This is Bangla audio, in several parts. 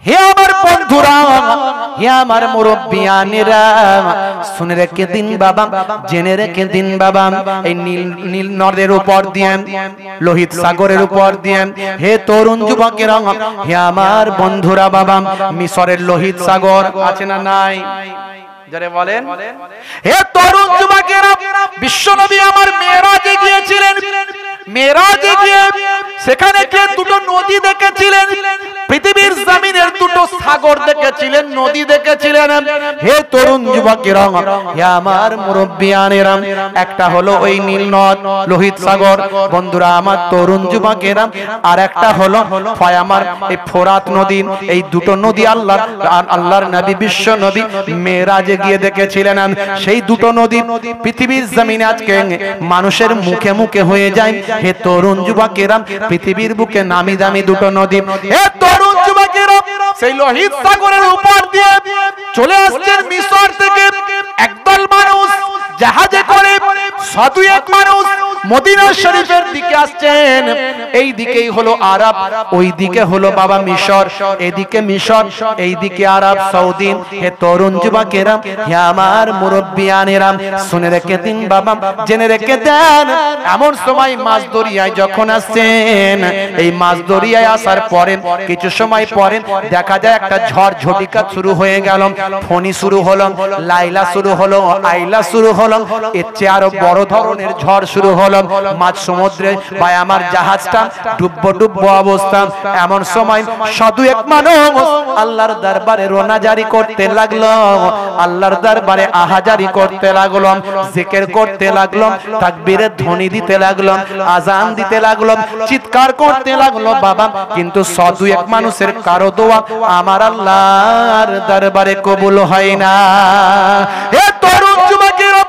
হে আমার বন্ধুরা, হে আমার মুরব্বিয়ানেরা, শুনে রেখে দিন বাবা, জেনে রেখে দিন বাবা, এই নীল নদের উপর দিয়ে, লোহিত সাগরের উপর দিয়ে, হে তরুণ যুবকেরা, হে আমার বন্ধুরা বাবা, মিশরের লোহিত সাগর আছে না নাই? যারা বলেন, হে তরুণ যুবকেরা, বিশ্বনবী আমার মেরাজে গিয়েছিলেন। মেরাজে গিয়ে সেখানে কে দুটো নদী দেখেছিলেন, পৃথিবীর জমিনের দুটো সাগর দেখেছিলেন, নদী দেখেছিলেন। হে তরুণ যুবকেরা, হে আমার মুরব্বিয়ানেরা, একটা হলো ওই নীল নদ, লোহিত সাগর বন্ধুরা আমার তরুণ যুবকেরা, আর একটা হলো আমার এই ফোরাত নদী। এই দুটো নদী আল্লাহর নবী বিশ্ব নবী মেরাজে গিয়ে দেখেছিলেন। সেই দুটো নদী পৃথিবীর জমিনে আজকে মানুষের মুখে মুখে হয়ে যায়। হে তরুণ যুবকেরা, পৃথিবীর বুকে নামি দামি দুটো নদী। হে তরুণ যুবকেরা, সেই লোহিত সাগরের উপর দিয়ে চলে আসছেন মিশর থেকে একদল মানুষ জাহাজে করে, সাধু এক মানুষ মদিনা শরীফের দিকে আসছেন। এই দিকেই হলো আরব, ওই দিকে হলো বাবা মিশর। এদিকে মিশর, এই দিকে আরব সৌদি। হে তরুণ যুবকেরা, হে আমার মুরব্বিয়ানেরা, শুনে রেখে দিন বাবা, জেনে রেখে দেন, এমন সময় মাছ দরিয়ায় যখন আসছেন, এই মাছ দরিয়ায় আসার পরে কিছু সময় পরে দেখা যায় একটা ঝড় ঝটিকা শুরু হয়ে গেল। ফণি শুরু হলো, লাইলা শুরু হলো, আইলা শুরু হলো, এর চেয়ে আরো বড় ধরনের ঝড় শুরু হলো। মাঝ সমুদ্রে ভাই আমার জাহাজটা ডুববো ডুববো অবস্থা। এমন সময় সাধু এক মানুষ আল্লাহর দরবারে রোনাজারি করতে লাগলো, আল্লাহর দরবারে আহাজারি করতে লাগলো, জিকির করতে লাগলো, তাকবীরের ধ্বনি দিতে লাগলো, আজান দিতে লাগলো, চিৎকার করতে লাগলো বাবা। কিন্তু সাধু এক মানুষের কারো দোয়া আমার আল্লাহর দরবারে কবুল হয় না। হে তরুণ যুবকেরা,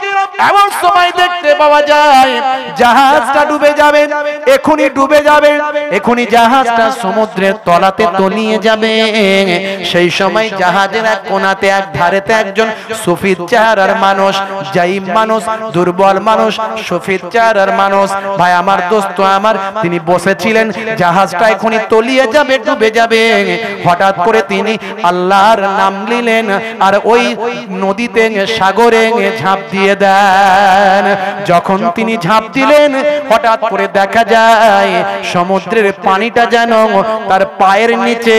এমন সময় দেখতে পাওয়া যায় জাহাজটা ডুবে যাবে, এখনই ডুবে যাবে, এখনই জাহাজটা সমুদ্রের তলাতে তলিয়ে যাবে। সেই সময় জাহাজের এক কোণাতে এক ধারেতে একজন সফিদ চেহারার মানুষ, জাইম মানুষ, দুর্বল মানুষ, সফিদ চেহারার মানুষ ভাই আমার দোস্ত আমার, তিনি বসেছিলেন। জাহাজটা এখনই তলিয়ে যাবে, ডুবে যাবে। হঠাৎ করে তিনি আল্লাহর নাম নিলেন আর ওই নদীতে সাগরে ঝাঁপ দিয়ে দেন। যখন তিনি ঝাঁপ দিলেন, হঠাৎ করে দেখা যায় সমুদ্রের পানিটা যেন তার পায়ের নিচে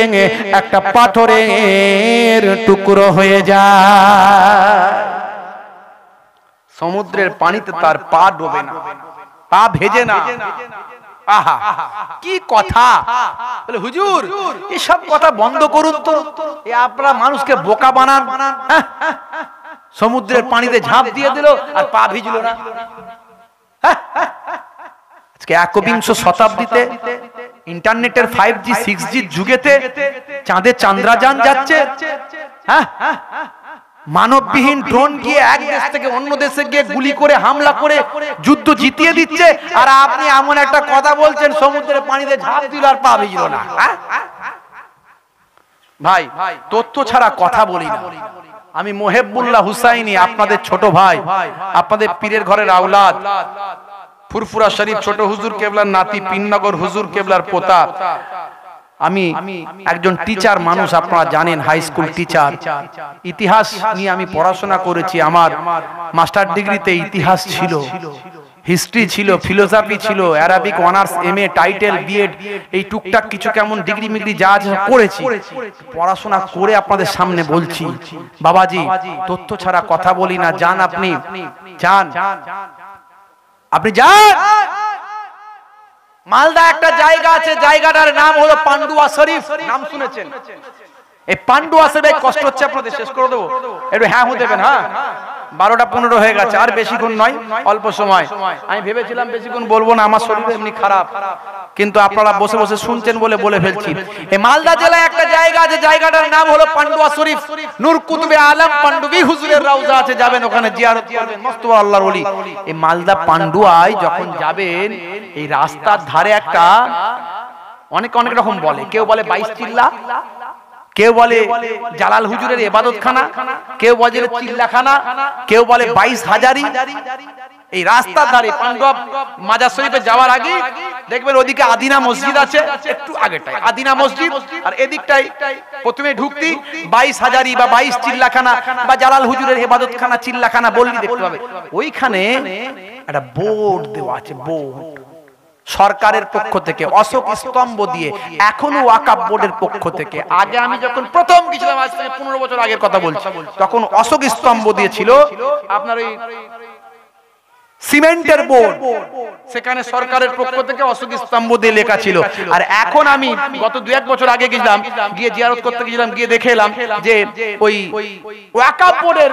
একটা পাথরের টুকরো হয়ে যায়। সমুদ্রের পানিতে তার পা ডোবে না, পা ভেজে না। আহা কি কথা! বলে হুজুর এসব কথা বন্ধ করুন তো, আপনারা মানুষকে বোকা বানান। সমুদ্রের পানিতে ঝাঁপ দিয়ে দিল আর পা ভিজলো না। আজকে একবিংশ শতাব্দীতে ইন্টারনেটের 5G 6G যুগেতে চাঁদে চন্দ্রযান যাচ্ছে। মানববিহীন ড্রোন গিয়ে এক দেশ থেকে অন্য দেশে গিয়ে গুলি করে হামলা করে যুদ্ধ জিতিয়ে দিচ্ছে, আর আপনি এমন একটা কথা বলছেন সমুদ্রের পানিতে ঝাঁপ দিল আর পা ভিজল না। ভাই তথ্য ছাড়া কথা বলি না। আমি মোহেবুল্লাহ হুসাইনি, আপনাদের ছোট ভাই, আপনাদের পীরের ঘরের আওলাদ, ফুরফুরা শরীফ ছোট হুজুর কেবলার নাতি, পিননগর হুজুর কেবলার পোতা। আমি একজন টিচার মানুষ, আপনারা জানেন, হাই স্কুল টিচার। ইতিহাস নিয়ে আমি পড়াশোনা করেছি। আমার মাস্টার ডিগ্রিতে ইতিহাস ছিল, হিস্ট্রি ছিল, ফিলোসফি ছিল, Arabic honours, MA, title, BEd, এই টুকটাক কিছু কেমন ডিগ্রি মিগ্রি যা করেছি, পড়াশোনা করে আপনাদের সামনে বলছি। বাবাজি তথ্য ছাড়া কথা বলি না। যান আপনি, যান আপনি যান। মালদা একটা জায়গা আছে, জায়গাটার নাম হলো পান্ডুয়া শরীফ। নাম শুনেছেন? এই পান্ডুয়া শরীফ কষ্ট হচ্ছে আপনাদের, শেষ করে দেবো একটু হ্যাঁ হতে দেবেন। হ্যাঁ 12টা 15 হয়ে গেছে, আর বেশিক্ষণ নয়, অল্প সময়। আমি ভেবেছিলাম বেশিক্ষণ বলবো না, আমার শরীর এমনি খারাপ, কিন্তু আপনারা বসে বসে শুনছেন বলে বলে ফেলছি। এই মালদা জেলায় একটা জায়গা আছে, জায়গাটার নাম হলো পান্ডুয়া শরীফ। নূর কুতুবে আলম পান্ডুবি হুজুরের রওজা আছে, যাবেন ওখানে জিয়ারত করবেন, মস্ত আল্লাহর ওলি। এই মালদা পান্ডুয়ায় যখন যাবেন, এই রাস্তার ধারে একটা অনেক অনেক রকম বলে, কেউ বলে 22 চিল্লা, কেউ বলে জালাল হুজুরের ইবাদতখানা, কেউ বলে চিল্লাখানা, কেউ বলে 22 হাজারি। এই রাস্তার ধারে পান্ডব মাজার শরীফে যাওয়ার আগে দেখবেন ওদিকে আদিনা মসজিদ আছে, একটু আগেটাই আদিনা মসজিদ, আর এদিকটাই প্রথমে ঢুকতি 22 হাজারি বা 22 চিল্লাখানা বা জালাল হুজুরের ইবাদতখানা চিল্লাখানা বললি দেখতে পাবে। ওইখানে একটা বোর্ড দেওয়া আছে, বোর্ড সরকারের পক্ষ থেকে অশোক স্তম্ভ দিয়ে, এখনো ওয়াকফ বোর্ডের পক্ষ থেকে। আগে আমি যখন প্রথম গেছিলাম, আজ থেকে 15 বছর আগের কথা বলছি, তখন অশোক স্তম্ভ দিয়েছিল আপনার ওই সিমেন্টের বোর্ড, সেখানে সরকারের পক্ষ থেকে অশোক স্তম্ভ দিয়ে লেখা ছিল। আর এখন আমি গত 2-1 বছর আগে গেছিলাম, গিয়ে জিয়ারত করতে গেছিলাম, গিয়ে দেখে এলাম যে ওই ওয়াকফ বোর্ডের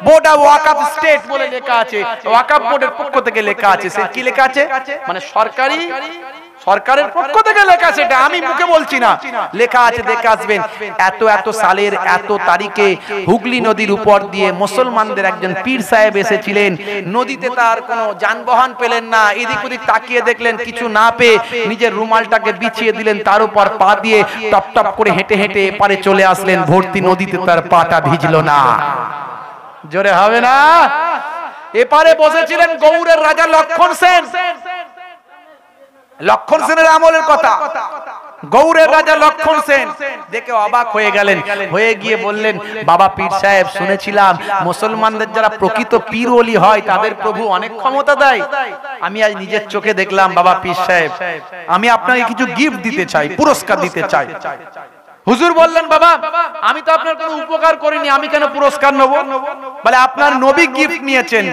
বোর্ড অফ ওয়াকফ স্টেট বলে লেখা আছে, ওয়াকফ বোর্ডের পক্ষ থেকে লেখা আছে। সে কি লেখা আছে মানে সরকারের পক্ষ থেকে লেখা, সেটা আমি মুখে বলছি না, লেখা আছে, দেখে আসবেন। এত এত সালের এত তারিখে হুগলি নদীর উপর দিয়ে মুসলমানদের একজন পীর সাহেব এসেছিলেন। নদীতে তার কোনো যানবাহন পেলেন না, এদিক ওদিক তাকিয়ে দেখলেন, কিছু না পেয়ে নিজের রুমালটাকে বিছিয়ে দিলেন, তার উপর পা দিয়ে টপ টপ করে হেঁটে হেঁটে এপারে চলে আসলেন। ভর্তি নদীতে তার পাটা ভিজলো না। জোরে হবে না? এপারে বসেছিলেন গৌড়ের রাজা লক্ষণ সেন, লক্ষণ সেনের আমলের কথা। গৌড়ের রাজা লক্ষণ সেন দেখে অবাক হয়ে গেলেন, হয়ে গিয়ে বললেন, বাবা পীর সাহেব, শুনেছিলাম মুসলমানদের যারা প্রকৃত পীর ওলি হয় তাদের প্রভু অনেক ক্ষমতা দেয়। আমি আজ নিজের চোখে দেখলাম বাবা পীর সাহেব, আমি আপনাকে কিছু গিফট দিতে চাই, পুরস্কার দিতে চাই। হুজুর বললেন, বাবা আমি তো আপনার কোনো উপকার করিনি, আমি কেন পুরস্কার নেব? বলে, আপনার নবী গিফট নিয়েছেন,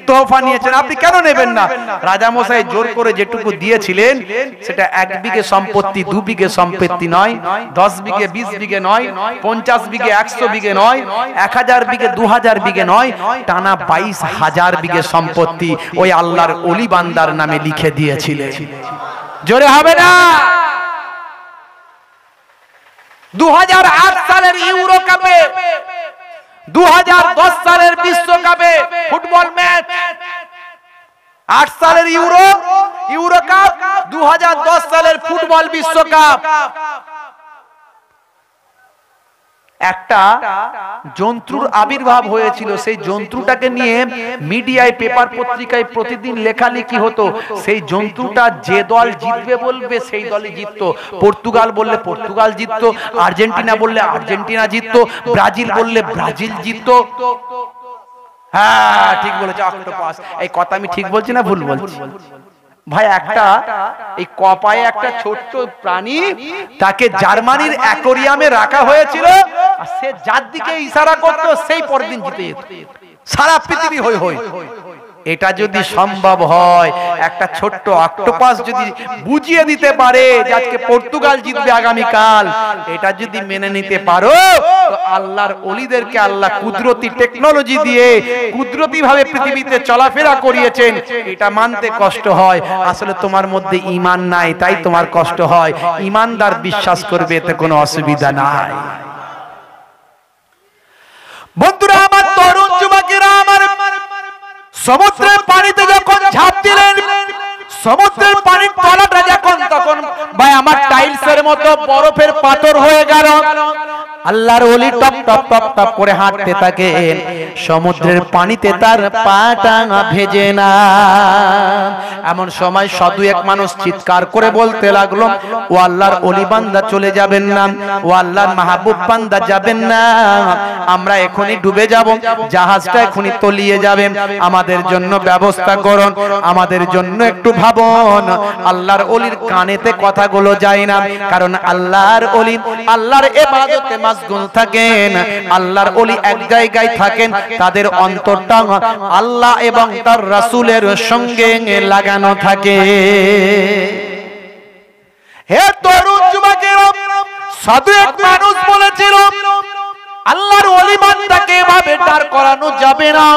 তোহফা নিয়েছেন, আপনি কেন নেবেন না? রাজা মশাই জোর করে যেটুকু দিয়েছিলেন সেটা 1 বিঘে সম্পত্তি, 2 বিঘে সম্পত্তি নয়, 10 বিঘে 20 বিঘে নয়, 50 বিঘে 100 বিঘে নয়, 1000 বিঘে 2000 বিঘে নয়, টানা 22,000 বিঘে সম্পত্তি ওই আল্লাহর ওলি বান্দার নামে লিখে দিয়েছিলেন। জোরে হবে না? 2008 সালের ইউরো কাপে, 2010 সালের বিশ্বকাপে ফুটবল ম্যাচ, 8 সালের ইউরো কাপ, 2010 সালের ফুটবল বিশ্বকাপ। একটা যন্ত্রুর আবির্ভাব হয়েছিল, সেই যন্ত্রটাকে নিয়ে মিডিয়ায়, পেপার পত্রিকায় প্রতিদিন লেখালেখি হতো। সেই যন্ত্রটা যে দল জিতবে বলবে সেই দলই জিততো। পর্তুগাল বললে পর্তুগাল জিততো, আর্জেন্টিনা বললে আর্জেন্টিনা জিততো, ব্রাজিল বললে ব্রাজিল জিততো। হ্যাঁ ঠিক বলেছে, অক্টোপাস। এই কথা আমি ঠিক বলছি না ভুল বলছি? ভাই, একটা এই কপায়ে একটা ছোট্ট প্রাণী, তাকে জার্মানির অ্যাকোরিয়ামে রাখা হয়েছিল, আর সে যার দিকে ইশারা করতো সেই পরের দিন জিতে যেত। সারা পৃথিবী হই হই। এটা যদি সম্ভব হয়, একটা ছোট্ট অক্টোপাস যদি বুঝিয়ে দিতে পারে যে আজকে পর্তুগাল জিতবে আগামীকাল, এটা যদি মেনে নিতে পারো, তো আল্লাহর ওলিদেরকে আল্লাহ কুদরতি টেকনোলজি দিয়ে কুদরতি ভাবে পৃথিবীতে চলাফেরা করিয়েছেন। এটা মানতে কষ্ট হয়, আসলে তোমার মধ্যে ঈমান নাই, তাই তোমার কষ্ট হয়। ঈমানদার বিশ্বাস করবে, এতে কোনো অসুবিধা নাই। বন্ধুরা আমার, তরুণ যুবকেরা আমার, সমুদ্রের পানিতে যখন ঝাঁপ দিলেন, সমুদ্রের পানির তলাটা যখন তখন ভাই আমার টাইলসের মতো বরফের পাথর হয়ে গেল। আল্লাহর ওলি টপ টপ টপ টপ করে হাঁটতে থাকেন, সমুদ্রের পানিতে তার পাটা ভেজে না। এমন সময় সাধু এক মানুষ চিৎকার করে বলতে লাগলো, ও আল্লাহর ওলি বান্দা চলে যাবেন না, ও আল্লাহর মাহবুব বান্দা যাবেন না, আমরা এখনই ডুবে যাব, জাহাজটা এখনই তলিয়ে যাবে, আমাদের জন্য ব্যবস্থা করুন, আমাদের জন্য একটু ভাবুন। আল্লাহর ওলির কানেতে কথাগুলো যায় না, কারণ আল্লাহর ওলি আল্লাহর ইবাদতে মাশগুল থাকেন। আল্লাহর ওলি এক জায়গায় থাকেন, তাদের অন্তরটা আল্লাহ এবং তার রাসূলের সঙ্গে লাগানো থাকে। হে তরুণ যুবকেরা, সাধু এক মানুষ বলেছিল, আল্লাহর ওলি বান্দাকে এভাবে দাঁড় করানো যাবে না।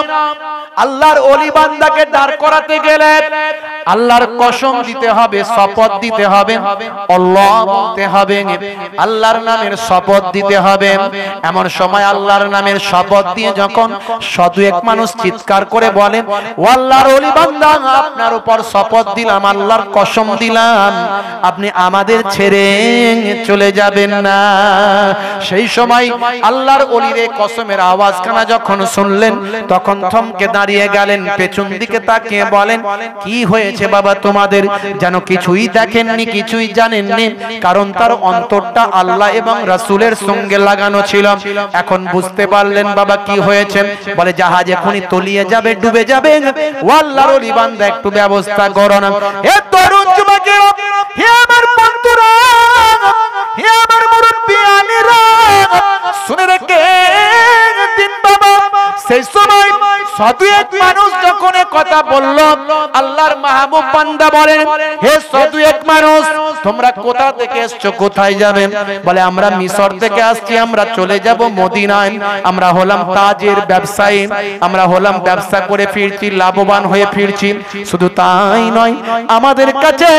আল্লাহর ওলি বান্দাকে দাঁড় করাতে গেলে আল্লাহর কসম দিতে হবে, শপথ দিতে হবে, আল্লাহ বলতে হবে, আল্লাহর নামের শপথ দিতে হবে। এমন সময় আল্লাহর নামের শপথ দিয়ে যখন শত এক মানুষ চিৎকার করে বলে, ও আল্লাহর ওলি বান্দা, আপনার উপর শপথ দিলাম, আল্লাহর কসম দিলাম, আপনি আমাদের ছেড়ে চলে যাবেন না। সেই সময় আল্লাহর ওলির কসমের আওয়াজখানা যখন শুনলেন তখন থমকে দাঁড়িয়ে গেলেন, পেছন দিকে তাকিয়ে বলেন, কি হয়েছে বাবা তোমাদের? যেন কিছুই দেখেননি, কিছুই জানেননি, কারণ তার অন্তরটা আল্লাহ এবং রাসূলের সঙ্গে লাগানো ছিল। এখন বুঝতে পারলেন বাবা কি হয়েছে? বলে জাহাজ এখনই তলিয়ে যাবে, ডুবে যাবে। ও আল্লাহর ওলি বান্দা, একটু ব্যবস্থা করো না। এ তরুণ যুবকেরা, হে আমার বন্ধুরা, হে আমার মুরব্বিয়ানেরা, শুনে রেখে দিন বাবা। সেই সময় সাধু এক মানুষ যখন কথা বলল, আল্লাহর মাহবুব বান্দা বলেন, হে সাধু এক মানুষ, তোমরা কোথা থেকে এসছো, কোথায় যাবে? বলে আমরা মিশর থেকে আসছি, আমরা চলে যাব মদিনায়। আমরা হলাম তাজের ব্যবসায়ী, আমরা হলাম ব্যবসা করে ফিরছি, লাভবান হয়ে ফিরছি। শুধু তাই নয়, আমাদের কাছে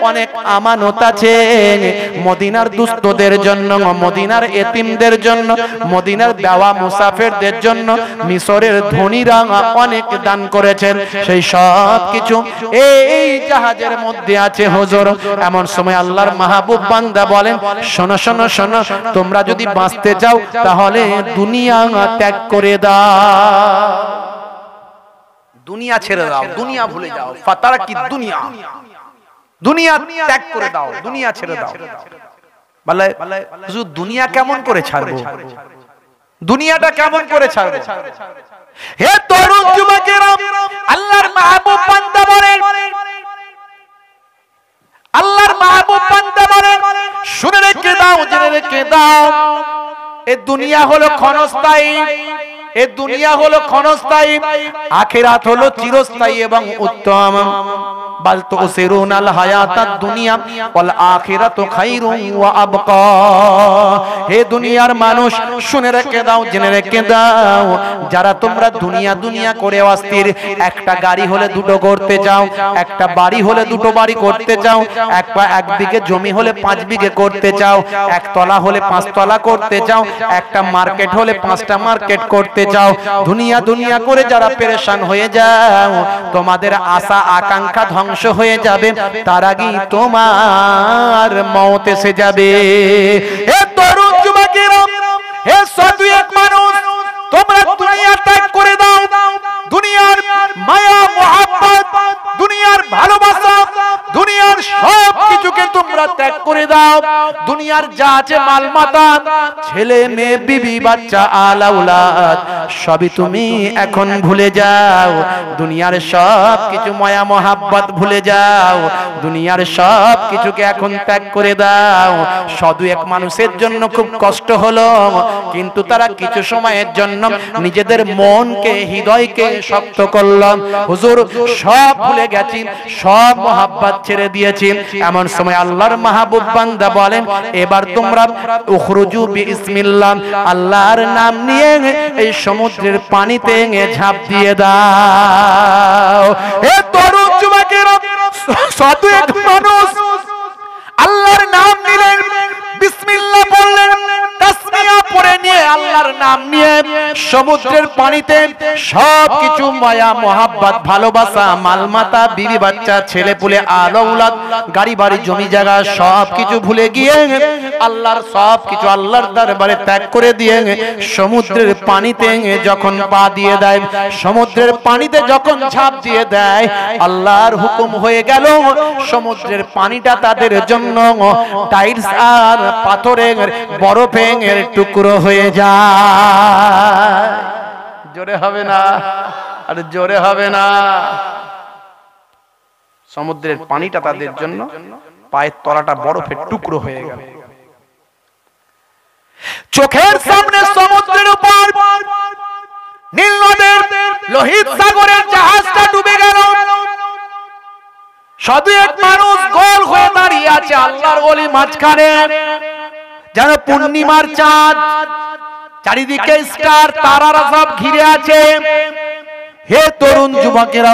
অনেক আমানত আছে মদিনার দুস্থদের জন্য, মদিনার এতিমদের জন্য, মদিনার দেওয়া মুসাফিরদের জন্য। মিশরের ধনীরা অনেক দান করেছেন, সেই সব কিছু এই জাহাজের মধ্যে আছে হুজুর। এমন সময় আল্লাহর মাহবুব বান্দা বলেন, শোনো শোনো শোনো, তোমরা যদি বাঁচতে চাও তাহলে দুনিয়া ত্যাগ করে দাও, দুনিয়া ছেড়ে দাও, দুনিয়া ভুলে যাও। ফাতারা কি দুনিয়া, দুনিয়া ত্যাগ করে দাও, দুনিয়া ছেড়ে দাও। বলে হুজুর দুনিয়া কেমন করে ছাড়বো, দুনিয়াটা কেমন করে ছাড়বো? হে তরুণ যুবকেরা, আল্লাহর মাহবুব বান্দা বলেন, আল্লাহর মাহবুব বান্দা বলেন, শুনে রেখে দাও, জেনে রেখে দাও, এই দুনিয়া হলো ক্ষণস্থায়ী, এই দুনিয়া হলো ক্ষণস্থায়ী, আখিরাত হলো চিরস্থায়ী এবং উত্তম। বাল তুসিরুনাল হায়াতাদ দুনিয়া ওয়াল আখিরাতু খায়রুন ওয়া আবকা। হে দুনিয়ার মানুষ, শুনে রেখে দাও, জেনে রেখে দাও, যারা তোমরা দুনিয়া দুনিয়া করে অস্থির, একটা গাড়ি হলে দুটো করতে চাও, একটা বাড়ি হলে দুটো বাড়ি করতে চাও, এক বিঘে জমি হলে 5 বিঘে করতে চাও, এক তলা হলে 5 তলা করতে চাও, একটা মার্কেট হলে 5টা মার্কেট করতে চাও, দুনিয়া দুনিয়া করে যারা পেরেশান হয়ে যাও, তোমাদের আশা আকাঙ্ক্ষা ধ্বংস হয়ে যাবে, তার আগেই তোমার মওত এসে যাবে। হে তরুণ যুবকেরা, হে সাধু এক মানুষ, তোমরা দুনিয়া ত্যাগ করে দাও, দুনিয়ার মায়া মোহাব্বত, দুনিয়ার ভালোবাসা, দুনিয়ার সব কিছুকে তোমরা ত্যাগ করে দাও। দুনিয়ার যা আছে মালমাতা, ছেলে মেয়ে, বিবি বাচ্চা, আলাউলাদ, সবই তুমি এখন ভুলে যাও। দুনিয়ার সব কিছু মায়া মোহাব্বত ভুলে যাও, দুনিয়ার সব কিছুকে এখন ত্যাগ করে দাও। সাধু এক মানুষের জন্য খুব কষ্ট হলো, কিন্তু তারা কিছু সময়ের জন্য নিজেদের মনকে, হৃদয়কে শক্ত করলাম। হুজুর সব ভুলে গেছি, সব মোহাব্বত ছেড়ে দিয়েছি। এমন সময় আল্লাহর মাহবুব বান্দা বলেন, এবার তোমরা উখরুজু বিসমিল্লাহ, আল্লাহর নাম নিয়ে এই সমুদ্রের পানিতে ঝাঁপ দিয়ে দাও। হে তরুণ যুবকেরা, সাধু এক মানুষ আল্লাহর নাম নিলেন, বিসমিল্লাহ বললেন, তাসমিয়া পড়ে নিয়ে আল্লাহর নাম নিয়ে সমুদ্রের পানিতে সব কিছু মায়া মোহাব্বত, ভালোবাসা, মালমাতা, বিবি বাচ্চা, ছেলে পুলে, আলাউলাদ, গাড়ি বাড়ি, জমি জায়গা সব কিছু ভুলে গিয়ে আল্লাহর সব কিছু আল্লাহর দরবারে ত্যাগ করে দিয়ে সমুদ্রের পানিতে যখন পা দিয়ে দেয়, সমুদ্রের পানিতে যখন ঝাঁপ দিয়ে দেয়, আল্লাহর হুকুম হয়ে গেল সমুদ্রের পানিটা তাদের জন্য টাইলস আর পাথরের বরফের টুকরো হয়ে যায়। জোরে হবে না, আর জোরে হবে না। সমুদ্রের পানিটা তাদের জন্য পায়ের তলাটা বরফের টুকরো হয়ে গেল। চোখের সামনে সমুদ্রের উপর নীল নদের লোহিত সাগরের জাহাজটা ডুবে গেল। সাধু এক মানুষ গোল হয়ে দাঁড়িয়ে আছে আল্লাহর ওলি মাঝখানে, যেন পূর্ণিমার চাঁদ, চারিদিকে স্টার তারারা সব ঘিরে আছে। হে তরুণ যুবকেরা,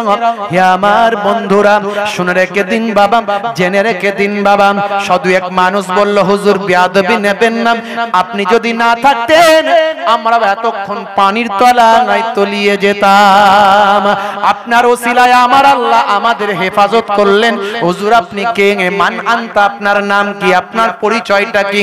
হে আমার বন্ধুরা, শুনে রেখে দিন বাবা, জেনে রেখে দিন বাবা। শুধু এক মানুষ বলল, হুজুর বেয়াদবি নেবেন না, আপনি যদি না থাকতেন আমরা এতক্ষণ পানির তলায় তলিয়ে যেতাম। আপনার ওসিলায় আমার আল্লাহ আমাদের হেফাজত করলেন। হুজুর আপনি কে? মান আনতা, আপনার নাম কি? আপনার পরিচয়টা কি?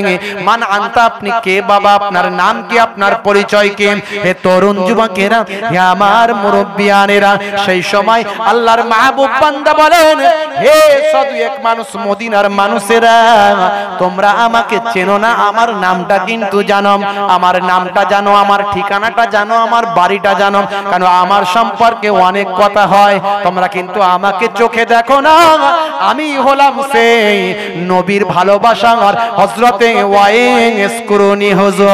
মান আনতা, আপনি কে বাবা? আপনার নাম কি? আপনার পরিচয় কি? হে তরুণ যুবকেরা, হে আমার মুরব্বিয়ানেরা, সেই সময় আল্লাহর মাহবুব বান্দা বলেন, হে শুধু এক মানুষ, মদিনার মানুষেরা, তোমরা আমাকে চেনো না, আমার নামটা কিন্তু জানো, আমার নামটা জানো, আমার ঠিকানাটা জানো, আমার বাড়িটা জানো, কারণ আমার সম্পর্কে অনেক কথা হয়, তোমরা কিন্তু আমাকে চোখে দেখো না। আমি হলাম সেই নবীর ভালোবাসার হযরতে ওয়াইস করুনি হুজুর।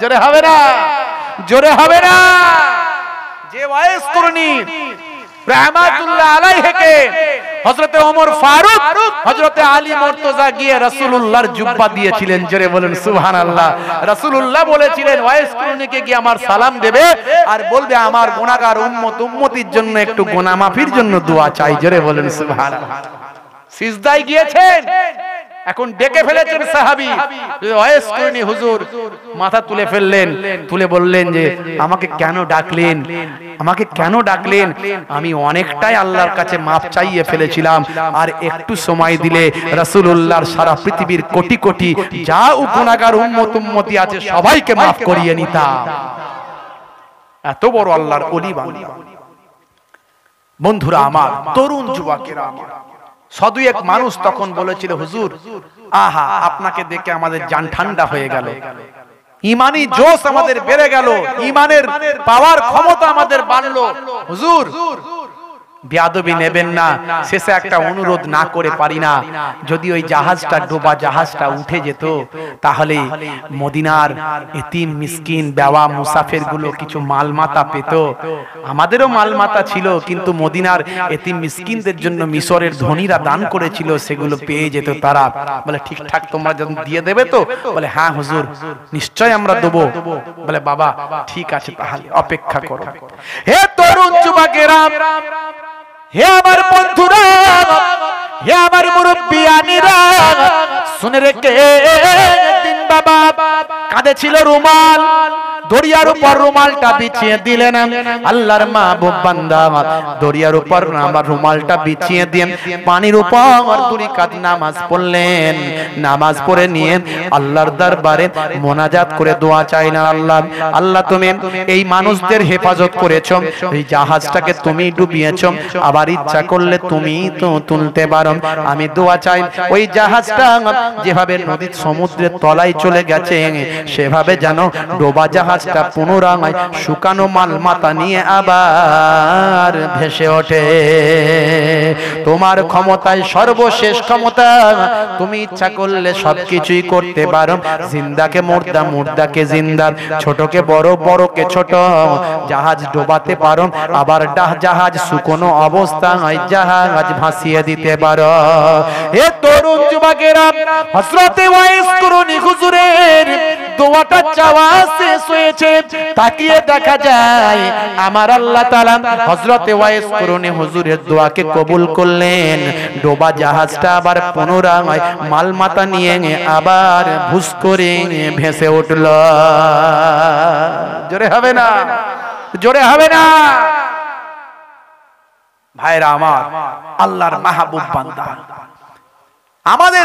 জোরে হবে না, জোরে হবে না। যে ওয়াইস করুনি রাহমাতুল্লাহ আলাইহিকে হযরতে ওমর ফারুক, হযরতে আলী মুর্তজা গিয়ে রাসূলুল্লাহর জুব্বা দিয়েছিলেন। জোরে বলেন সুবহানাল্লাহ। রাসূলুল্লাহ বলেছিলেন, ওয়াইস করুনিকে গিয়ে আমার সালাম দেবে আর বলবে আমার গুনাহগার উম্মতির জন্য একটু গুনাহ মাফির জন্য দোয়া চাই। জোরে বলেন সুবহানাল্লাহ। সিজদায় গিয়েছেন, এখন ডেকে ফেলেছেন সাহাবী ওয়াইস করুনি হুজুর, মাথা তুলে ফেললেন, তুলে বললেন যে আমাকে কেন ডাকলেন, আমাকে কেন ডাকলেন? আমি অনেকটাই আল্লাহর কাছে মাপ চাইয়ে ফেলেছিলাম, আর একটু সময় দিলে রাসূলুল্লাহর সারা পৃথিবীর কোটি কোটি যা গুনাহগার উম্মতি আছে সবাইকে মাফ করিয়ে নিতাম। এত বড় আল্লাহর ওলি বান্দা। বন্ধুরা আমার, তরুণ যুবকেরা আমার, শুধু এক মানুষ তখন বলেছিল, হুজুর আহা আপনাকে দেখে আমাদের জান ঠান্ডা হয়ে গেল, ঈমানি জোশ আমাদের বেড়ে গেল, ঈমানের পাওয়ার ক্ষমতা আমাদের বাড়লো। হুজুর বেয়াদবি নেবেন না। শেষে একটা অনুরোধ না করে পারি না, যদি ওই জাহাজটা, ডোবা জাহাজটা উঠে যেত তাহলে মদিনার এতিম মিসকিন বেওয়া মুসাফির গুলো কিছু মালমাতা পেত। আমাদেরও মালমাতা ছিল, কিন্তু মদিনার এতিম মিসকিনদের জন্য মিশরের ধনীরা দান করেছিল, সেগুলো পেয়ে যেত তারা। বলে ঠিকঠাক তোমরা যখন দিয়ে দেবে তো? বলে হ্যাঁ হুজুর নিশ্চয় আমরা দেবো। বলে বাবা ঠিক আছে, তাহলে অপেক্ষা করো। হে তরুণ যুবকেরা, হে আমার বন্ধুরা, হে আমার মুরব্বিয়ানেরা, শুনে রেখে দিন বাবা। কাঁধে ছিল রুমাল, দরিয়ার উপর রুমালটা বিছিয়ে দিলেন। আল্লাহর মাহবুব বান্দা দরিয়ার উপর আমার রুমালটা বিছিয়ে দিয়ে পানির উপর দুই রাকাত নামাজ পড়লেন। নামাজ পড়ে নিয়ে আল্লাহর দরবারে মোনাজাত করে দোয়া চাইলেন, আল্লাহ আল্লাহ তুমি এই মানুষদের হেফাজত করেছো, এই জাহাজটাকে তুমি ডুবিয়েছো, আবার ইচ্ছা করলে তুমি তো তুলতে পারো। আমি দোয়া চাই ওই জাহাজটা যেভাবে নদীর সমুদ্রের তলায় চলে গেছে সেভাবে যেন ডোবা জাহাজটা পুনরায় শুকানো মালমাতা নিয়ে আবার ভেসে ওঠে। তোমার ক্ষমতায় সর্বশেষ ক্ষমতা, তুমি ইচ্ছা করলে সবকিছুই করতে পারো। জিন্দাকে মুর্দা, মুর্দাকে জিন্দা, ছোটকে বড়, বড়কে ছোট। জাহাজ ডোবাতে পারো, আবার জাহাজ শুকনো অবস্থায় জাহাজ ভাসিয়ে দিতে পারো। হে তরুণ যুবকেরা, হযরতে ওয়াইস করুনি হুজুরের দোয়াটা চাওয়া শেষ হয়েছে, তাকিয়ে দেখা যায় আমার আল্লাহ তাআলা হযরতে ওয়াইস করুনি হুজুরের দোয়াকে কবুল করলেন। ডোবা জাহাজটা আবার পুনরায় মালমাতা নিয়ে আবার ভুস করে ভেসে উঠল। জোরে হবে না, জোরে হবে না। ভাইরা আমার, আল্লাহর মাহবুব বান্দা, আমাদের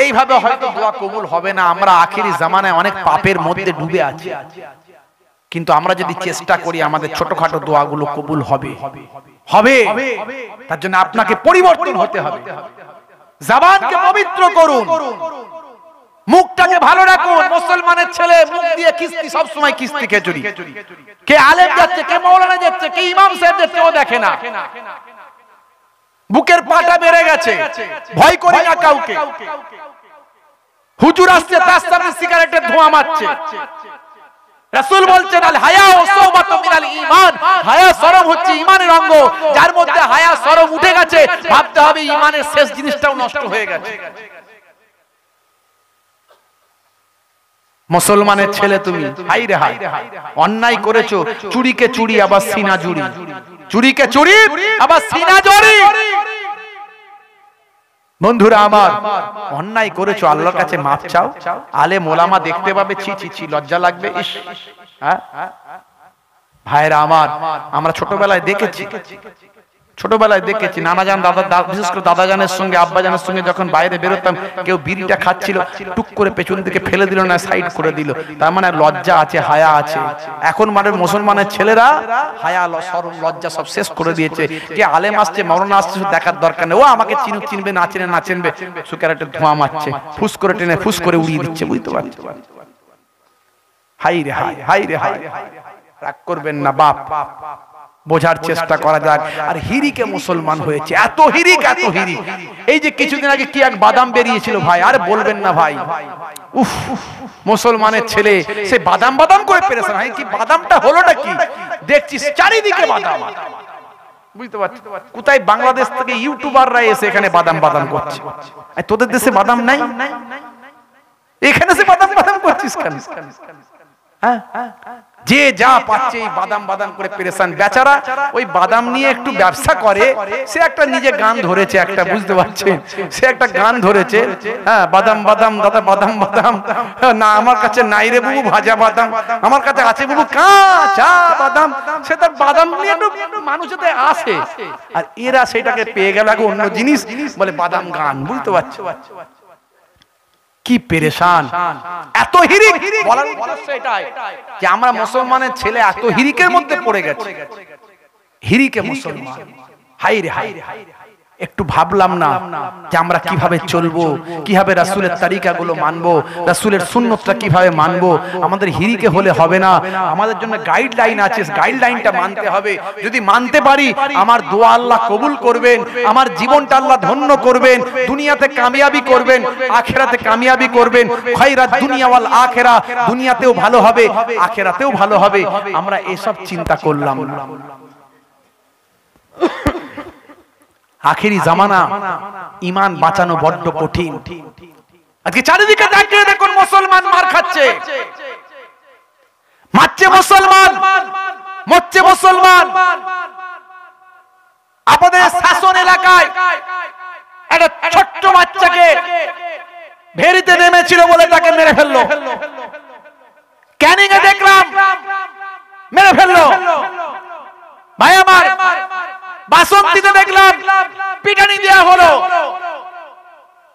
এইভাবে হয়তো দোয়া কবুল হবে না। আমরা আখিরি জামানায় অনেক পাপের মধ্যে ডুবে আছি, কিন্তু আমরা যদি চেষ্টা করি আমাদের ছোটখাটো দোয়াগুলো কবুল হবে হবে। তার জন্য আপনাকে পরিবর্তন হতে হবে। জবানকে পবিত্র করুন, মুখটাকে ভালো রাখুন। মুসলমানের ছেলে মুখ দিয়ে কিস্তি, সব সময় কিস্তি খেচুরি। কে আলেম যাচ্ছে, কে মাওলানা যাচ্ছে, কে ইমাম সাহেব যাচ্ছে, ও দেখে না। বুকের পাটা বেড়ে গেছে, ভয় করি না কাউকে। হুজুর আসছে, তার সামনে সিগারেটের ধোঁয়া মারছে। রাসূল বলছেন আল হায়া ও সাওবাতু মিনাল ঈমান, হায়া শরম হচ্ছে ঈমানের অঙ্গ। যার মধ্যে হায়া শরম উঠে গেছে, ভাবতে হবে ঈমানের শেষ জিনিসটাও নষ্ট হয়ে গেছে। মুসলমানের ছেলে তুমি, হাই রে হাই, অন্যায় করেছো, চুরিকে চুরি আবার সিনা জুড়ি, চুরিকে চুরি আবার সিনা জুড়ি। বন্ধুরা আমার, অন্যায় করেছো, আল্লাহর কাছে মাপ চাও, আলেম ওলামা দেখতে পাবে, ছি ছি ছি, লজ্জা লাগবে। ইস, হ্যাঁ ভাইরা আমার, আমরা ছোটবেলায় দেখেছি, নানাজান দাদা, বিশেষ করে দাদাজানের সঙ্গে আব্বাজানের সঙ্গে যখন বাইরে বেরোতাম, কেউ বিড়িটা খাচ্ছিল, টুক করে পেছন থেকে ফেলে দিল না, সাইড করে দিল, তার মানে লজ্জা আছে, হায়া আছে। এখন মানে মুসলমানের ছেলেরা হায়া শরম লজ্জা সব শেষ করে দিয়েছে। কে আলেম আসছে, মরনা আসছে, দেখার দরকার নেই, ও আমাকে চিনুক চিনবে, না চিনে না চিনবে, সুকারেটে ধোঁয়া মারছে, ফুস করে টেনে ফুস করে উড়িয়ে দিচ্ছে, বুঝতে পারছো? হাই রে হাই, হাই রে হাই, রাগ করবেন না বাপ, বোঝার চেষ্টা করা যাক। আর হিরিকে মুসলমান হয়েছে, এত হিরিক, এত হিরিক। এই যে কিছুদিন আগে কি এক বাদাম বেরিয়েছিল ভাই, আর বলবেন না ভাই, উফ, মুসলমানের ছেলে সে বাদাম বাদাম করে পেরেছে। ভাই কি বাদামটা হলোটা কি দেখছিস, চারিদিকে বাদাম, বুঝতে পারছিস? কোথায় বাংলাদেশ থেকে ইউটিউবাররা এসে এখানে বাদাম বাদাম করছে। তোদের দেশে বাদাম নাই, এখানে সে বাদাম বাদাম করছিস কেন? হ্যাঁ, যে যা পাচ্ছে বাদাম বাদাম করে পেরেশান। বেচারা ওই বাদাম নিয়ে একটু ব্যবসা করে, সে একটা নিজে গান ধরেছে একটা, বুঝতে পারছেন? সে একটা গান ধরেছে, হ্যাঁ, বাদাম বাদাম দাদা বাদাম বাদাম, না আমার কাছে নাই রে বাবু ভাজা বাদাম, আমার কাছে আছে বাবু কাঁচা বাদাম। সে তার বাদাম নিয়ে একটু মানুষের আসে, আর এরা সেটাকে পেয়ে গেল অন্য জিনিস, বলে বাদাম গান, বুঝতে পারছো? কি পেরেশান, এত হিরিক। বলার উদ্দেশ্য এটাই যে আমরা মুসলমানের ছেলে এত হিরিকের মধ্যে পড়ে গেছে, হিরিকে মুসলমান। হাই রে হাই, একটু ভাবলাম না যে আমরা কিভাবে চলবো, কিভাবে রাসূলের তরিকাগুলো মানবো, রাসূলের সুন্নতটা কিভাবে মানবো। আমাদের হিরিকে হলে হবে না, আমাদের জন্য গাইডলাইন আছে, গাইডলাইনটা মানতে হবে। যদি মানতে পারি, আমার দোয়া আল্লাহ কবুল করবেন, আমার জীবনটা আল্লাহ ধন্য করবেন, দুনিয়াতে কামিয়াবি করবেন, আখিরাতে কামিয়াবি করবেন। খায়রাত দুনিয়া ওয়াল আখিরা, দুনিয়াতেও ভালো হবে, আখিরাতেও ভালো হবে। আমরা এসব চিন্তা করলাম না। আখেরি জামানা, ইমান বাঁচানো বড্ড কঠিন। আজকে চারিদিকে দেখুন মুসলমান মার খাচ্ছে, মারছে মুসলমান, মরছে মুসলমান। আমাদের শাসন এলাকায় একটা ছোট্ট বাচ্চাকে ভেরিতে নেমেছিল বলে তাকে মেরে ফেললো। ক্যানিং এ দেখলাম মেরে ফেললো। ভাই আমার, বাসন্তীতে দেখলাম পিটানি দেয়া হলো।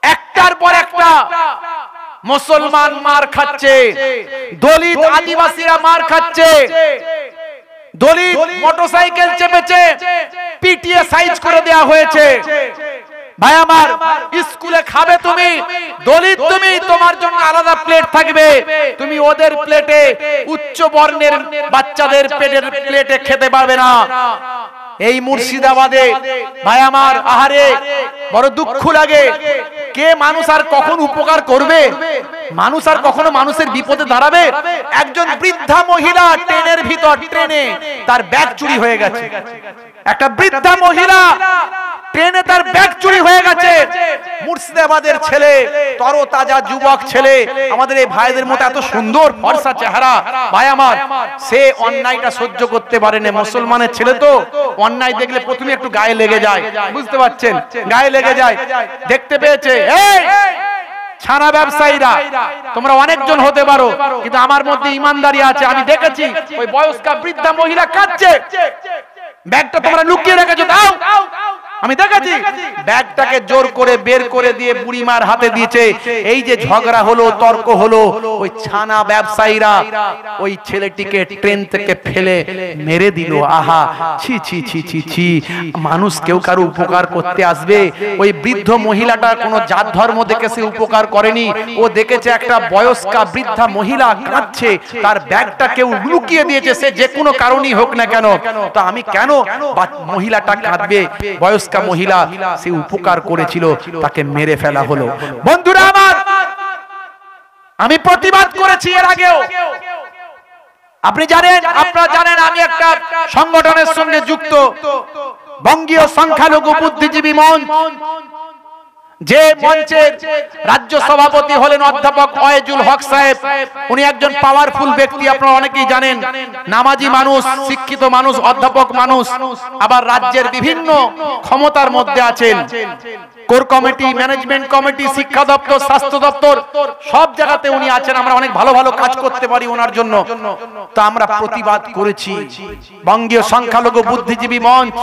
একটার পর একটা মুসলমান মার খাচ্ছে, দলিত আদিবাসীরা মার খাচ্ছে, দলিত মোটরসাইকেল চেপেছে, পিটিয়ে সাইজ করে দেয়া হয়েছে। ভাই আমার, স্কুলে খাবে তুমি, দলিত তুমি, তোমার জন্য আলাদা প্লেট থাকবে, তুমি ওদের প্লেটে, উচ্চ বর্ণের বাচ্চাদের পেটের প্লেটে খেতে পারবে না। এই মুর্শিদাবাদে ভাই আমার, আহারে বড় দুঃখ লাগে। কে মানুষ আর কখন উপকার করবে, মানুষ আর কখনো মানুষের বিপদে দাঁড়াবে? একজন বৃদ্ধা মহিলা ট্রেনের ভিতর, ট্রেনে তার ব্যাগ চুরি হয়ে গেছে। একটা বৃদ্ধা মহিলা ট্রেনে তার ব্যাগ চুরি হয়ে গেছে। মুর্শিদাবাদের ছেলে, তরতাজা যুবক ছেলে, আমাদের এই ভাইদের মতো এত সুন্দর ফর্সা চেহারা। ভাই আমার, সে অন্যায়টা সহ্য করতে পারে না। মুসলমানের ছেলে তো অন্যায় দেখলে প্রথমে একটু গায়ে লেগে যায়, বুঝতে পারছেন? গায়ে লেগে যায়। দেখতে পেয়েছে, এই ছানা ব্যবসায়ীরা, তোমরা অনেকজন হতে পারো, কিন্তু আমার মধ্যে ইমানদারি আছে। আমি দেখেছি ওই বয়স্কা বৃদ্ধা মহিলা কাঁদছে, ব্যাগটা তোমরা লুকিয়ে রেখেছো, দাও। আমি দেখেছি ব্যাগটাকে জোর করে বের করে দিয়ে বুড়িমার হাতে দিয়েছে। এই যে ঝগড়া হলো, তর্ক হলো, ওই ছানা ব্যবসায়ীরা ওই ছেলেটিকে ট্রেন থেকে ফেলে মেরে দিল। আহা, ছি ছি ছি ছি ছি। মানুষ কেউ কারো উপকার করতে আসবে? ওই বৃদ্ধ মহিলাটা কোনো জাত ধর্ম দেখে সে উপকার করেনি। ও দেখেছে একটা বয়স্কা বৃদ্ধা মহিলা কাঁদছে, তার ব্যাগটা কেউ লুকিয়ে দিয়েছে, সে যে কোনো কারণেই হোক না কেন। তো আমি কেন মহিলাটা কাঁদবে? বয়স্কা মহিলা, সে উপকার করেছিল, তাকে মেরে ফেলা হলো। বন্ধুরা আমার, আমি প্রতিবাদ করেছি এর আগেও। আপনি জানেন, আপনারা জানেন, আমি একটা সংগঠনের সঙ্গে যুক্ত, বঙ্গীয় সংখ্যালঘু বুদ্ধিজীবী মঞ্চ, যে মঞ্চের রাজ্য সভাপতি হলেন অধ্যাপক ওয়াজুল হক সাহেব, উনি একজন পাওয়ারফুল ব্যক্তি, আপনারা অনেকেই জানেন, নামাজি মানুষ, শিক্ষিত মানুষ, অধ্যাপক মানুষ, আবার রাজ্যের বিভিন্ন ক্ষমতার মধ্যে আছেন। কোর কমিটি, ম্যানেজমেন্ট কমিটি, শিক্ষা দপ্তর, স্বাস্থ্য দপ্তর, সব জায়গাতে উনি আছেন। আমরা অনেক ভালো ভালো কাজ করতে পারি ওনার জন্য। তো আমরা প্রতিবাদ করেছি। বঙ্গীয় সংখ্যালঘু বুদ্ধিজীবী মঞ্চ,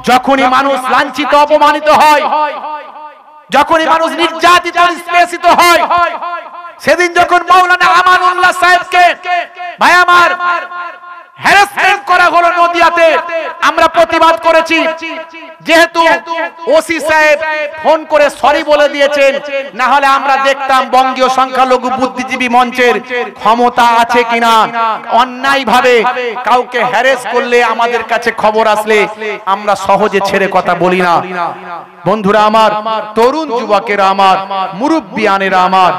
যখনই মানুষ লাঞ্ছিত অপমানিত হয়, যখনই মানুষ নির্যাতিত নিষ্পেষিত হয়, সেদিন যখন মাওলানা আমানুল্লাহ সাহেবকে ভাই আমার হ্যারাসমেন্ট করা হলো নদিয়াতে, আমরা প্রতিবাদ করেছি। যেহেতু ওসি সাহেব ফোন করে সরি বলে দিয়েছেন, না হলে আমরা দেখতাম বঙ্গীয় সংখ্যালঘু বুদ্ধিজীবী মঞ্চের ক্ষমতা আছে কিনা। অন্যায় ভাবে কাউকে হ্যারাস করলে আমাদের কাছে খবর আসলে আমরা সহজে ছেড়ে কথা বলি না। বন্ধুরা আমার, তরুণ যুবকেরা আমার, মুরব্বিয়ানেরা আমার,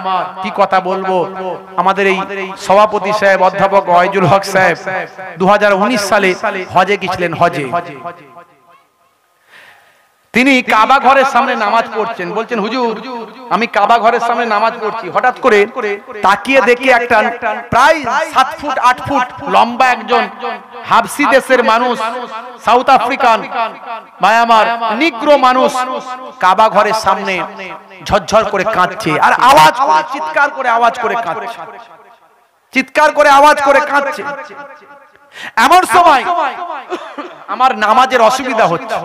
কি কথা বলবো। আমাদের এই সভাপতি সাহেব অধ্যাপক ওয়াজুল হক সাহেব 2019 সালে হজে গিয়েছিলেন। হজে তিনি কাবা ঘরের সামনে নামাজ পড়ছেন। বলছেন, হুজুর আমি কাবা ঘরের সামনে নামাজ পড়ছি, হঠাৎ করে তাকিয়ে দেখি একটা প্রায় 7 ফুট 8 ফুট লম্বা একজন হাবসি দেশের মানুষ, সাউথ আফ্রিকান ভাই আমার নিগ্রো মানুষ কাবা ঘরের সামনে ঝরঝর করে কাঁদছে, আর আওয়াজ করে, চিৎকার করে আওয়াজ করে কাঁদছে, চিৎকার করে আওয়াজ করে কাঁদছে। এমন সময় আমার নামাজের অসুবিধা হচ্ছে,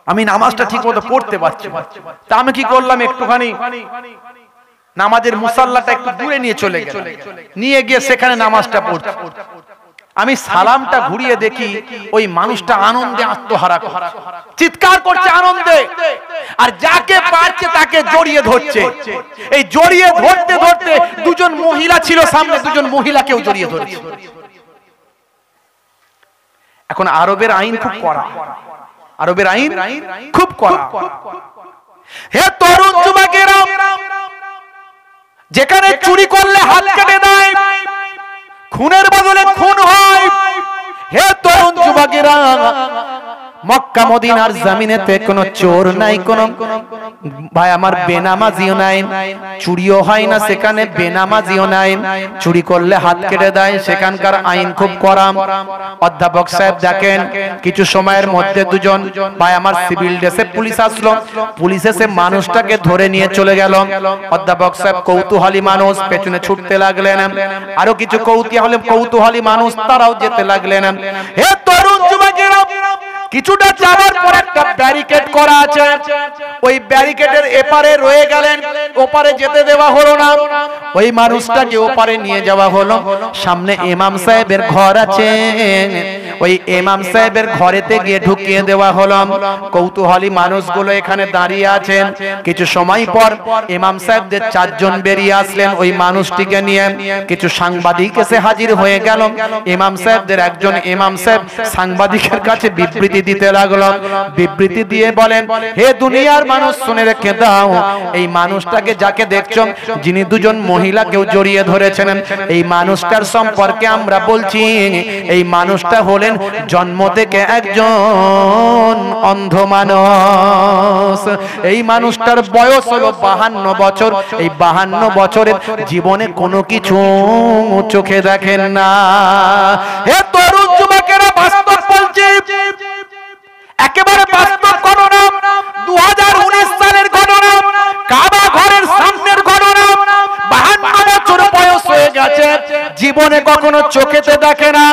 আমি নামাজটা ঠিক মতো পড়তে পারছি। তা আমি কি করলাম, একটুখানি নামাজের মুসাল্লাটা একটু দূরে নিয়ে চলে গেলাম, নিয়ে গিয়ে সেখানে নামাজটা পড়ছি। আমি সালামটা ঘুরিয়ে দেখি ওই মানুষটা আনন্দে আত্মহারা করছে, চিৎকার করছে আনন্দে, আর যাকে পারছে তাকে জড়িয়ে ধরছে। এই জড়িয়ে ধরতে ধরতে দুজন মহিলা ছিল সামনে, দুজন মহিলাকেও জড়িয়ে ধরেছে। এখন আরবের আইন খুব কড়া, আরবের আইন খুব কড়া। হে তরুণ যুবকেরা, যেখানে চুরি করলে হাত কেটে দেয়, খুনের বদলে খুন হয়। হে তরুণ যুবকেরা, মক্কা মদিনার জমিনেতে কোনো চোর নাই, কোনো ভাই আমার বেনামাজিও নাই, চুরিও হয় না সেখানে, বেনামাজিও নাই। চুরি করলে হাত কেটে দেয়, সেখানকার আইন খুব কড়া। অধ্যাপক সাহেব দেখেন, কিছু সময়ের মধ্যে দুজন ভাই আমার সিভিল ড্রেসে পুলিশ আসলো, পুলিশ এসে মানুষটাকে ধরে নিয়ে চলে গেল। অধ্যাপক সাহেব কৌতূহলী মানুষ, পেছনে ছুটতে লাগলেন। আরো কিছু কৌতূহলী মানুষ তারাও যেতে লাগলেন। হে তরুণ যুবকেরা, কিছুটা যাওয়ার পর একটা ব্যারিকেড করা আছে, ওই ব্যারিকেডের এপারে রয়ে গেলেন, ওপারে যেতে দেওয়া হলো না। ওই মানুষটাকে ওপারে নিয়ে যাওয়া হলো। সামনে ইমাম সাহেবের ঘর আছে, ওই ইমাম সাহেবের ঘরেতে গিয়ে ঢুকিয়ে দেওয়া হলো। কৌতূহলী মানুষগুলো এখানে দাঁড়িয়ে আছেন। কিছু সময় পর ইমাম সাহেবদের 4 জন বেরিয়ে আসলেন ওই মানুষটিকে নিয়ে। কিছু সাংবাদিক এসে হাজির হয়ে গেল। ইমাম সাহেবদের একজন ইমাম সাহেব সাংবাদিকের কাছে বিবৃতি দিতে লাগলো। বিবৃতি দিয়ে বলেন, হে দুনিয়ার মানুষ শুনে রেখে দাও, এই মানুষটাকে যাকে দেখছো, যিনি দুজন মহিলাকেও জড়িয়ে ধরেছেন, এই মানুষটার সম্পর্কে আমরা বলছি, এই মানুষটা হলেন জন্ম থেকে একজন অন্ধ মানুষ। এই মানুষটার বয়স হলো 52 বছর। এই 52 বছরের জীবনে কোনো কিছু চোখে দেখেন না। হে তরুণ যুবকেরা, বাস্তব বলছি, একেবারে বাস্তব ঘটনা, 2019 সালের ঘটনা, কাবা ঘরের সামনের ঘটনা। 52 বছর বয়স হয়ে গেছে, জীবনে কখনো চোখেতে দেখে না।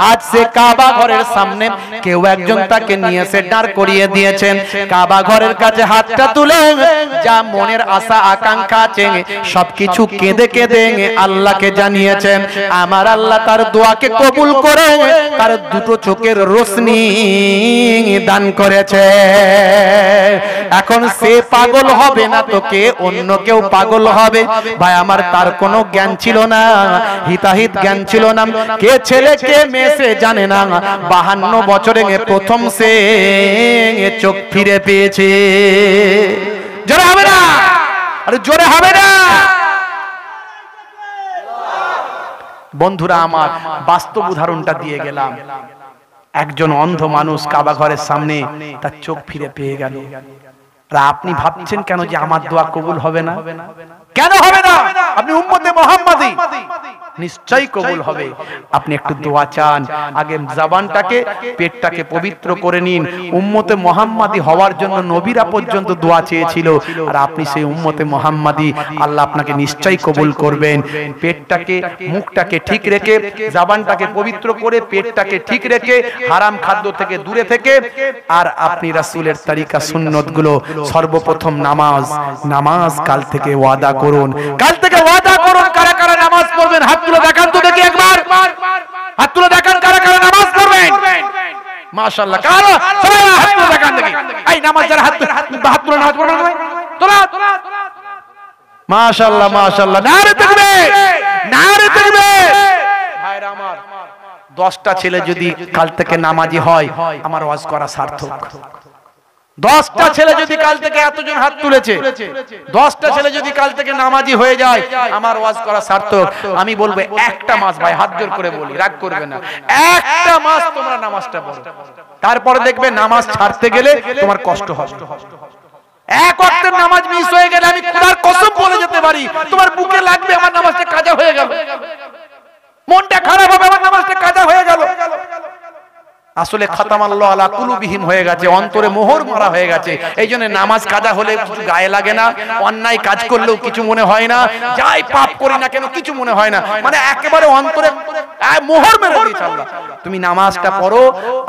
আজ সে কাবা ঘরের সামনে কেউ একজন তাকে নিয়ে এসে দাঁড় করিয়ে দিয়েছেন। কাবা ঘরের কাছে হাতটা তুলে যা মনের আশা আকাঙ্ক্ষা আছে সবকিছু কেঁদে কেঁদে আল্লাহকে জানিয়েছেন। আমার আল্লাহ তার দোয়াকে কবুল করে তার দুটো চোখের রোশনি দান করেছে। এখন সে পাগল হবে না তো কে অন্য কেউ পাগল হবে? ভাই আমার, তার কোনো জ্ঞান ছিল না, হিতাহিত জ্ঞান ছিল না, কে ছেলে কে মেয়ে সে জানে না। 52 বছরে প্রথম সে চোখ ফিরে পেয়েছে। জোরে হবে না? আরে জোরে হবে না? বন্ধুরা আমার, বাস্তব উদাহরণটা দিয়ে গেলাম। একজন অন্ধ মানুষ কাবা ঘরের সামনে তার চোখ ফিরে পেয়ে গেল। আর আপনি ভাবছেন কেন যে আমার দোয়া কবুল হবে না? কেন হবে না? আপনি উম্মতে মুহাম্মাদি, নিশ্চয়ই কবুল হবে। আপনি একটু দোয়া চান, আগে জবানটাকে পেটটাকে পবিত্র করে নিন। উম্মতে মুহাম্মাদি হওয়ার জন্য নবীরা পর্যন্ত দোয়া চেয়েছিল, আর আপনি সেই উম্মতে মুহাম্মাদি, আল্লাহ আপনাকে নিশ্চয়ই কবুল করবেন। পেটটাকে মুখটাকে ঠিক রেখে, জবানটাকে পবিত্র করে, পেটটাকে ঠিক রেখে, হারাম খাদ্য থেকে দূরে থেকে, আর আপনি রাসূলের তরিকা সুন্নত গুলো, সর্বপ্রথম নামাজ কাল থেকে ওয়াদা করুন, কাল থেকে ওয়াদা করুন। কারা কারা নামাজ পড়বেন হাত তুলে দেখান তো দেখি একবার, হাত তুলে দেখান কারা কারা নামাজ পড়বেন। মাশাআল্লাহ, কারা সবাই হাত তুলে দেখান দেখি। এই নামাজ যারা হাত তুলে নামাজ পড়বেন তোলা, মাশাআল্লাহ মাশাআল্লাহ, নারে তাকবীর, নারে তাকবীর। ভাইরা আমার, 10টা ছেলে যদি কাল থেকে নামাজি হয়, আমার ওয়াজ করা সার্থক। 10টা ছেলে যদি কাল থেকে, এতজন হাত তুলেছে, 10টা ছেলে যদি কাল থেকে নামাজি হয়ে যায়, আমার ওয়াজ করা সার্থক। আমি বলবো একটা মাস, ভাই হাত জোর করে বলি, রাগ করবে না, একটা মাস তোমরা নামাজটা পড়ো, তারপরে দেখবে নামাজ ছাড়তে গেলে তোমার কষ্ট হবে। এক ওয়াক্তের নামাজ মিস হয়ে গেলে আমি খোদার কসম বলে যেতে পারি, তোমার বুকে লাগবে আমার নামাজটা কাজা হয়ে গেল, মনটা খারাপ হবে আমার নামাজটা কাজা হয়ে গেল। আসলে খাতামাল্লাহু আলা কুলুবিহিম হয়ে গেছে, অন্তরে মোহর মারা হয়ে গেছে। এই জন্য নামাজ কাজা হলে কিছু গায়ে লাগে না, অন্যায় কাজ করলেও কিছু মনে হয় না, যাই পাপ করি না কেন কিছু মনে হয় না, মানে একেবারে অন্তরে মোহর মেরে দিয়েছে আল্লাহ। তুমি নামাজটা পড়ো,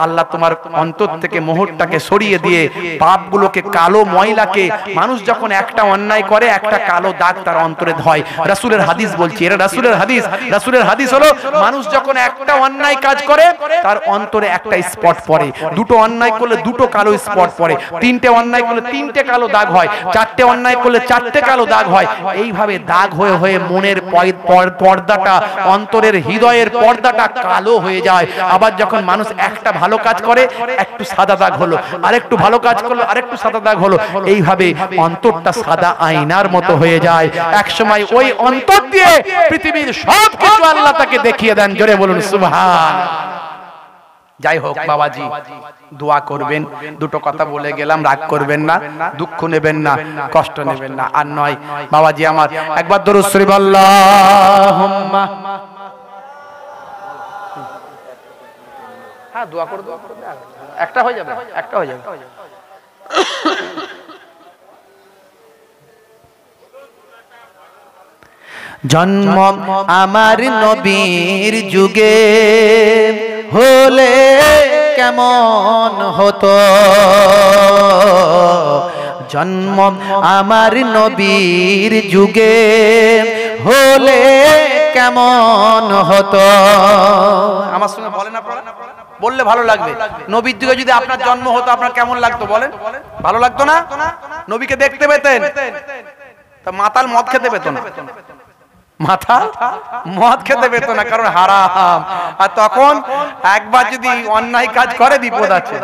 আল্লাহ তোমার অন্তর থেকে মোহরটাকে সরিয়ে দিয়ে পাপগুলোকে, কালো ময়লাকে, মানুষ যখন একটা অন্যায় করে একটা কালো দাগ তার অন্তরে হয়। রাসূলের হাদিস বলছি, এটা রাসূলের হাদিস। রাসূলের হাদিস হলো, মানুষ যখন একটা অন্যায় কাজ করে তার অন্তরে একটা স্পট পড়ে, দুটো অন্যায় করলে দুটো কালো স্পট পড়ে, তিনটে অন্যায় করলে তিনটে কালো দাগ হয়, চারটে অন্যায় করলে চারটে কালো দাগ হয়। এইভাবে দাগ হয়ে হয়ে মনের পর্দাটা, অন্তরের হৃদয়ের পর্দাটা কালো হয়ে যায়। আবার যখন মানুষ একটা ভালো কাজ করে, একটু সাদা দাগ হলো, আরেকটু ভালো কাজ করলো, আরেকটু সাদা দাগ হলো, এইভাবে অন্তরটা সাদা আয়নার মতো হয়ে যায়। একসময় ওই অন্তর দিয়ে পৃথিবীর সব কিছু আল্লাহ তাকে দেখিয়ে দেন। জোরে বলুন সুবহানাল্লাহ। যাই হোক বাবাজি, দোয়া করবেন। দুটো কথা বলে গেলাম, রাগ করবেন না, দুঃখ নেবেন না, কষ্ট নেবেন না। আর নয় বাবাজি আমার, একবার দরুদ শরীফ আল্লাহুম্মা, হ্যাঁ দোয়া করো, দোয়া করো, একটা হয়ে যাবে, একটা হয়ে যাবে। জন্ম আমার নবীর যুগে হলে কেমন হতো, জন্ম আমার নবীর যুগে হলে কেমন হতো। আমার সঙ্গে বলেন আপনারা, বললে ভালো লাগবে। নবীর যুগে যদি আপনার জন্ম হতো আপনার কেমন লাগতো বলেন? ভালো লাগতো না? নবীকে দেখতে পেতেন, তা মাতাল মদ খেতে পেত না, মাথা মদ খেতে পেত না, কারণ হারাম। আর তখন একবার যদি অন্যায় কাজ করে বিপদ আছে,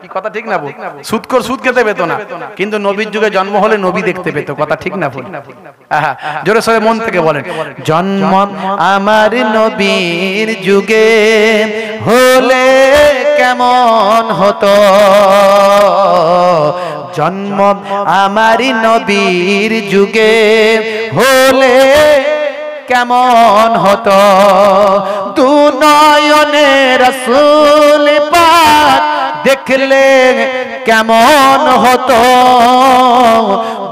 কি কথা ঠিক না বল? সুদখোর সুদ খেতে পেত না, কিন্তু নবীর যুগে জন্ম হলে নবী দেখতে পেত, কথা ঠিক না বল? হ্যাঁ, জোরে সোরে মন থেকে বলেন, জন্ম আমার নবীর যুগে হলে কেমন হতো, জন্ম আমার নবীর যুগে হলে কেমন হতো। দু নয়নে রাসূল পাক দেখলে কেমন হতো,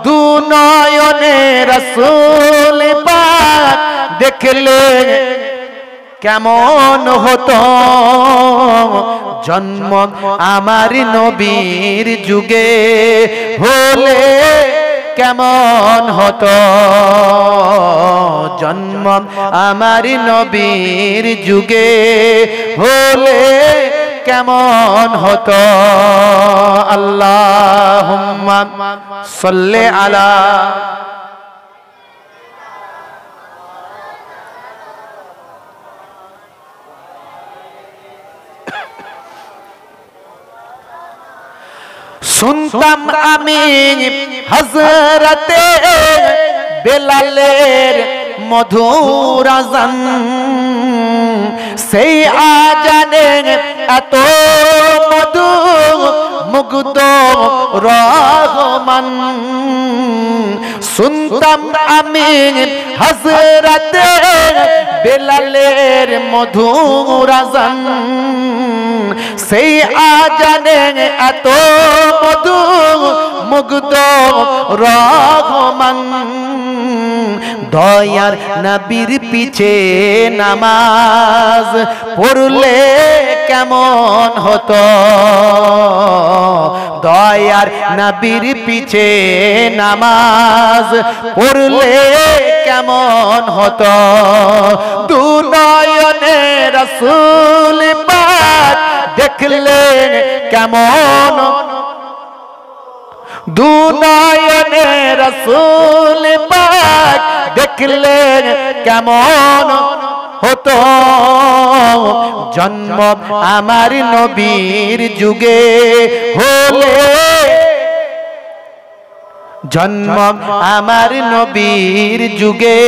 দু নয়নে রাসূল পাক দেখলে কেমন হতো, জন্ম আমার নবীর যুগে হলে কেমন হতো, জন্ম আমার নবীর যুগে হলে কেমন হতো। আল্লাহুম্মা সাল্লি আলা শুনতাম আমি হযরতে বেলালের মধুর আযান, সেই আজানে এত মধু মুগ্ধ রহমান শুনতাম আমি হযরতে বেলালের মধুর আযান সেই আজানে এত মধু মুগ্ধ রহমান দয়ার নবীর পিছে নামাজ পড়লে কেমন হতো দয়ার নবীর পিছে নামাজ পড়লে কেমন হতো দু নয়নে রাসূল পাক দেখলে কেমন দু নয়নে রাসূল পাক দেখলে কেমন হতো জন্ম আমার নবীর যুগে হলে জন্ম আমার নবীর যুগে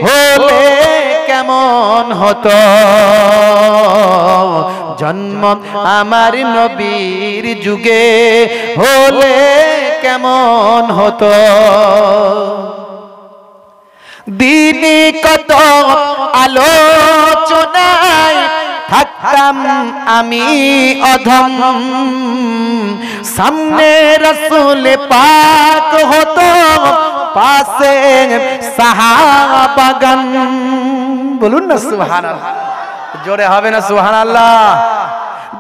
হলে কেমন হতো জন্ম আমার নবীর যুগে হলে কেমন হতো দিনে কত আলোচনায় থাকতাম আমি অধম সামনে রাসূল পাক হতো পাশে সাহাবাগান বলুন না সুবহানাল্লাহ জোরে হবে না সুবহানাল্লাহ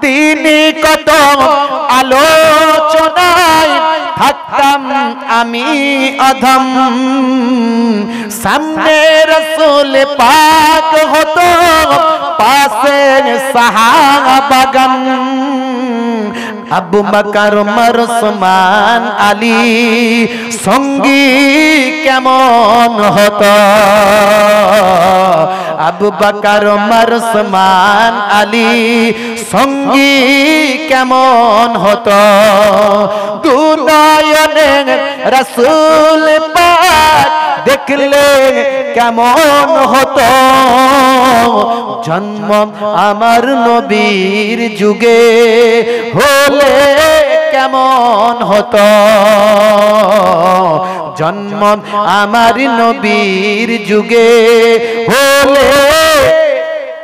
দিনে কত আলোচনায় থাকতাম আমি অধম সামনে রাসূল পাক হতো পাশে সাহাবাগান আবু বকর ওসমান আলী সঙ্গী কেমন হতো আবু বকর ওসমান আলী সঙ্গী কেমন হতো দু নয়নে রাসূল পাক দেখলে কেমন হতো জন্ম আমার নবীর যুগে হলে কেমন হতো জন্ম আমার নবীর যুগে হলে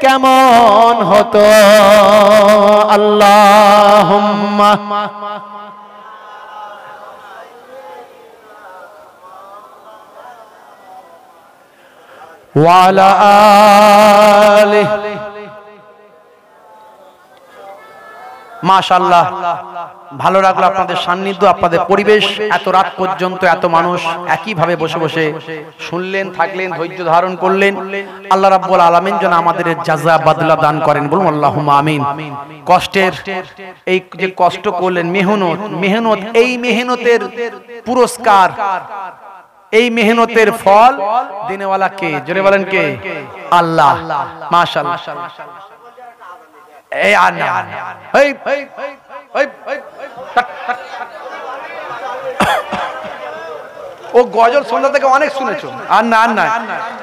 কেমন হতো আল্লাহুম্মা ওয়ালা আলিহি মাশাআল্লাহ ভালো লাগলো আপনাদের সান্নিধ্য আপনাদের পরিবেশ এত রাত পর্যন্ত এত মানুষ একই ভাবে বসে বসে শুনলেন থাকলেন ধৈর্য ধারণ করলেন আল্লাহ রাব্বুল আলামিন যেন আমাদের জাযা বদলা দান করেন বলুন আল্লাহুম্মা আমিন কষ্টের এই যে কষ্ট করলেন মেহনত এই মেহনতের পুরস্কার এই মেহনতের ফল দিনেওয়ালা কে জোরে বলেন কে আল্লাহ মাশাআল্লাহ এই আনা এই ও গজল সন্ধ্যা থেকে অনেক শুনেছো আর না না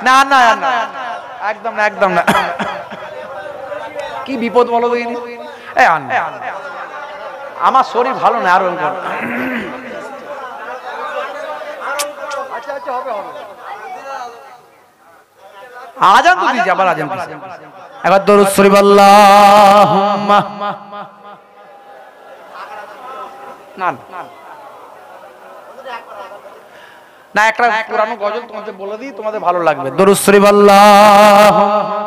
না না না একদম না একদম না কি বিপদ বলো দেখিনি এই আন আমার শরীর ভালো না আর আচ্ছা আচ্ছা হবে হবে আজান তো দিছি আবার আজান দিছি একবার দরুদ শরীফ আল্লাহুম্মা না না একটা পুরানো গজল তোমাদের বলে দিই তোমাদের ভালো লাগবে দরুদ শরীফ আল্লাহুম্মা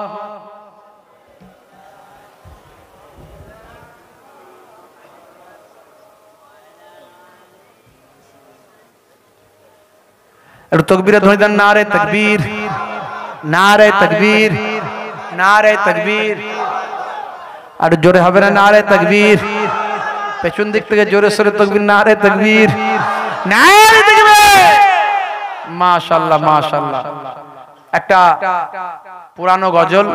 একটু তাকবীরে ধ্বনি দেন নারে তাকবীর নারে তাকবীর নারে তাকবীর আর জোরে হবে না নারে তাকবীর পেছন দিক থেকে জোরে সরে তাকবীর নারে তাকবীর নারে তাকবীর মাশাআল্লাহ মাশাআল্লাহ একটা পুরানো গজল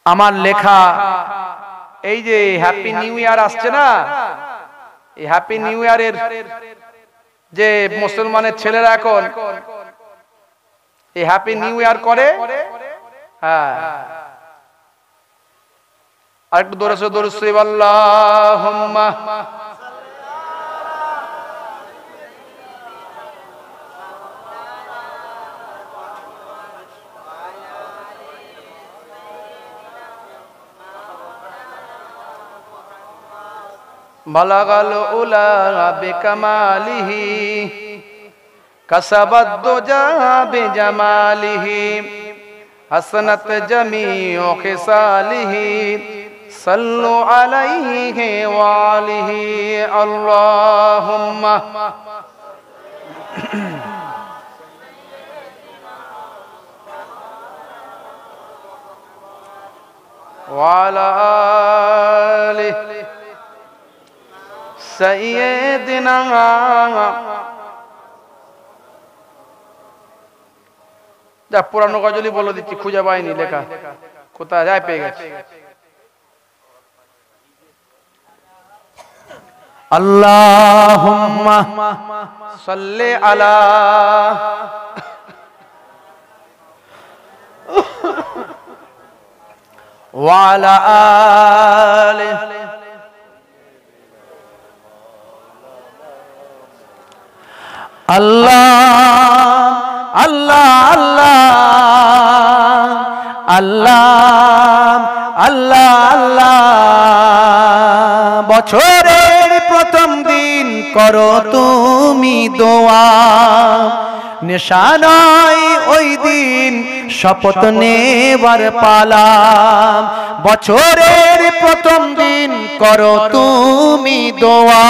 আমার লেখা এই যে হ্যাপি নিউ ইয়ার আসছে না এই হ্যাপি নিউ ইয়ারের যে মুসলমানের ছেলেরা এখন এই হ্যাপি নিউ ইয়ার করে হ্যাঁ আরেকটু দরুদ শরীফ আল্লাহুম্মা বালাগাল উলা বিকামালিহি কাসাবাদ দুজা বিজামালিহি হাসনাত জামিউ খিসালিহি সাল্লু আলাইহি ওয়া আলিহি আল্লাহুম্মা ওয়া আলা আলিহি সাইয়্যিদিনা। যা পুরানো গজলই বলে দিচ্ছি, খুঁজে পাইনি লেখা, কোথায় যায় পেয়ে গেছে। আল্লাহুম্মা সাল্লি আলা ওয়া আলা আলিহি আল্লাহ আল্লাহ আল্লাহ আল্লাহ আল্লাহ আল্লাহ। বছরের প্রথম দিন করো তুমি দোয়া, নেশা নয় ওই দিন শপথ নেবার পালা। বছরের প্রথম দিন করো তুমি দোয়া,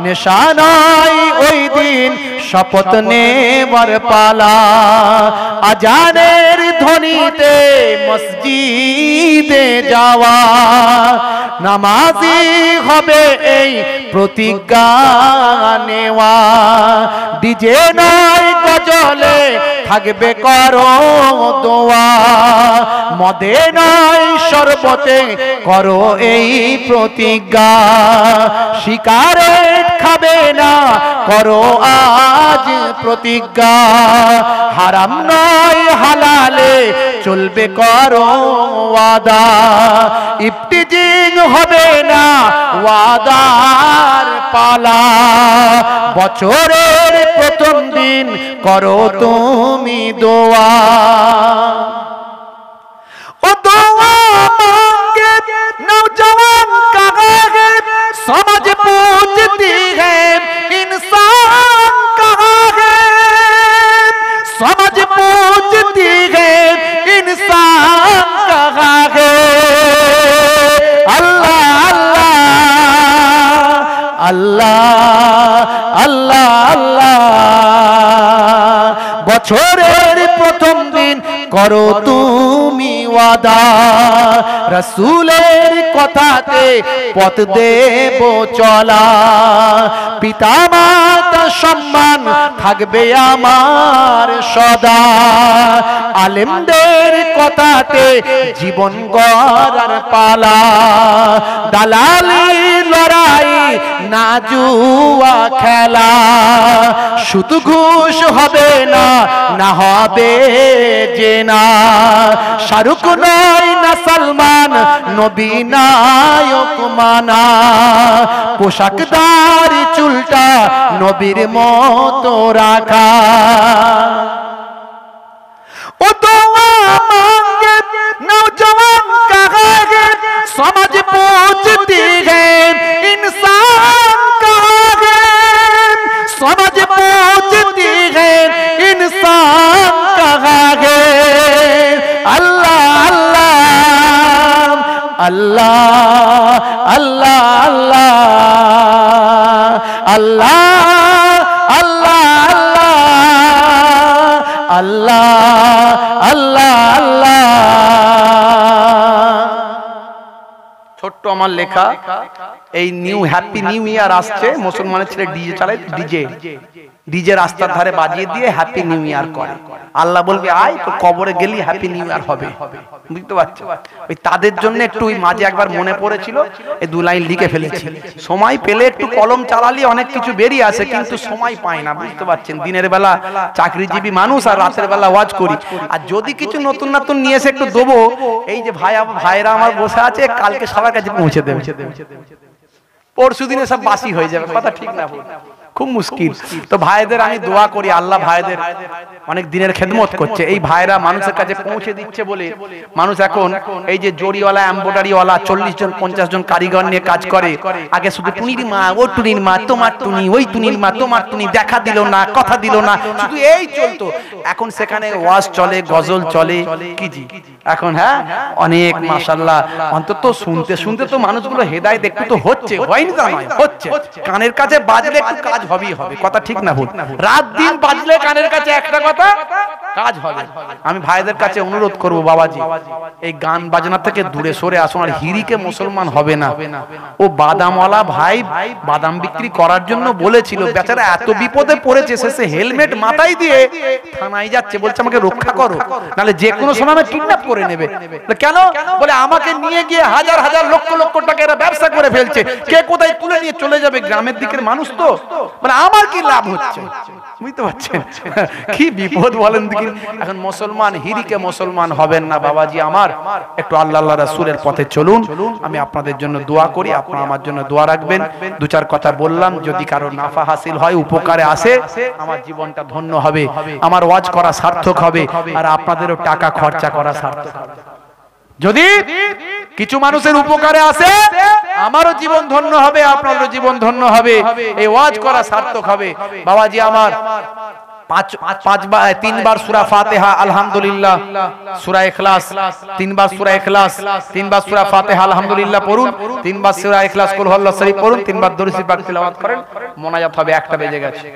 নেশা নয় ওই দিন শপথ নেবার পালা। আজানের ধ্বনিতে মসজিদে যাওয়া, নামাজি হবে এই প্রতিজ্ঞা নেওয়া। ডিজে নয় গজলে থাকবে করো দোয়া, মদে নয় শরবতে করো এই প্রতিজ্ঞা। সিগারেট খাবে না করো আজ প্রতিজ্ঞা, হারাম নয় হালালে চলবে করো ওয়াদা। ইফতিজিং হবে না ওয়াদার পালা, বছরের প্রথম দিন করো তুমি দোয়া। ও দোয়া মাंगे नौजवान कहाँ है, समझ पूछती है इंसान कहाँ है, समझ पूछती है इंसान कहाँ है। अल्लाह अल्लाह अल्लाह अल्लाह। বছরের প্রথম দিন করো তুমি ওয়াদা, রাসূলের কথাতে পথ দেব চলা। পিতা মাতা সম্মান থাকবে আমার সদা, আলেমদের কথাতে জীবন গড়ার পালা। দালালি লড়াই না জুয়া খেলা, সুদ ঘুষ হবে না, না হবে জেনা। শাহরুখ নয় না সালমান, নবী নায়ক মানা। পোশাকদারি চুলটা নবীর মতো রাখা। ও দোয়া মাंगे नौजवान कहाँ है, समझ पूछती है इंसान कहाँ है, समझ पूछती है इंसान कहाँ है। अल्लाह अल्लाह अल्लाह अल्लाह अल्लाह अल्लाह अल्लाह अल्लाह अल्लाह। ছোট্ট আমার লেখা, এই নিউ হ্যাপি নিউ ইয়ার আসছে, মুসলমানের ছেলে ডিজে চালায়, ডিজে রাস্তার ধারে বাজিয়ে দিয়ে হ্যাপি নিউ ইয়ার করে। আল্লাহ বলবে আয় তো কবরে গেলি হ্যাপি নিউ ইয়ার হবে, বুঝতে পারছো? ওই তাদের জন্য একটু ওই মাঝে একবার মনে পড়েছিল, এই দু লাইন লিখে ফেলেছি। সময় পেলে একটু কলম চালালে অনেক কিছু বেরিয়ে আসে, কিন্তু সময় পায় না, বুঝতে পারছেন? দিনের বেলা চাকরিজীবী মানুষ, আর রাতের বেলা ওয়াজ করি। আর যদি কিছু নতুন নতুন নিয়ে এসে একটু দেবো, এই যে ভাইরা আমার বসে আছে, কালকে সবার কাছে পৌঁছে দেবে, পরশু দিনে সব বাসি হয়ে যাবে, কথা ঠিক না? খুব মুশকিল। তো ভাইদের আমি দোয়া করি, আল্লাহ ভাইদের অনেক দিনের খেদমত করছে, এই ভাইরা মানুষের কাছে পৌঁছে দিচ্ছে বলে মানুষ এখন এই যে জরিওয়ালা এমব্রয়ডারিওয়ালা 40 জন 50 জন কারিগর নিয়ে কাজ করে। আগে শুধু টুনির মা, ও টুনির মা, তোমার টুনি, ওই টুনির মা, তোমার টুনি, দেখা দিল না, কথা দিল না, শুধু এই চলতো। এখন সেখানে ওয়াজ চলে, গজল চলে, কি জি এখন হ্যাঁ অনেক মাশাআল্লাহ। অন্তত শুনতে শুনতে তো মানুষগুলো হেদায়েত একটু তো হচ্ছে, হয়নি তা নয়, হচ্ছে। কানের কাছে বাজলে একটু কাজ হবেই হবে, কথা ঠিক না ভুল? রাত দিন বাজলে কানের কাছে একটা কথা কাজ হবে। আমি ভাইদের কাছে অনুরোধ করব, বাবাজি এই গান বাজনা থেকে দূরে সরে আসুন। আর হিরিকে মুসলমান হবে না। ও বাদামওয়ালা ভাই বাদাম বিক্রি করার জন্য বলেছিল, বেচারা এত বিপদে পড়েছে, শেষে হেলমেট মাথায় দিয়ে থানায় যাচ্ছে, বলছে আমাকে রক্ষা করো, নালে যে কোনো সময় আমাকে কিডন্যাপ করে নেবে। কেন? বলে আমাকে নিয়ে গিয়ে হাজার হাজার লক্ষ লক্ষ টাকা এরা ব্যবসা করে ফেলছে, কে কোথায় তুলে নিয়ে চলে যাবে, গ্রামের দিকের মানুষ তো, মানে আমার কি লাভ হচ্ছে? বুঝতে পারছেন কি বিপদ বলেন দেখি। এখন মুসলমান হিরিকে মুসলমান হবেন না বাবাজি আমার, একটু আল্লাহ আল্লাহ রাসূলের পথে চলুন। আমি আপনাদের জন্য দোয়া করি, আপনারা আমার জন্য দোয়া রাখবেন। দু চার কথা বললাম, যদি কারো নাফা হাসিল হয়, উপকারে আসে, আমার জীবনটা ধন্য হবে, আমার ওয়াজ করা সার্থক হবে, আর আপনাদেরও টাকা খরচা করা সার্থক হবে। যদি কিছু মানুষের উপকারে আসে, আমারও জীবন ধন্য হবে, আপনারও জীবন ধন্য হবে, এই ওয়াজ করা সার্থক হবে। বাবাজি আমার তিনবার সূরা ফাতিহা আলহামদুলিল্লাহ, সূরা ইখলাস তিনবার, সূরা ইখলাস তিনবার, সূরা ফাতিহা আলহামদুলিল্লাহ পড়ুন, তিনবার সূরা ইখলাস কুল হুয়াল্লাহু শরীফ পড়ুন, তিনবার দরুদ শরীফ পাক তেলাওয়াত করেন, মোনাজাত হবে। 1টা বেজে গেছে,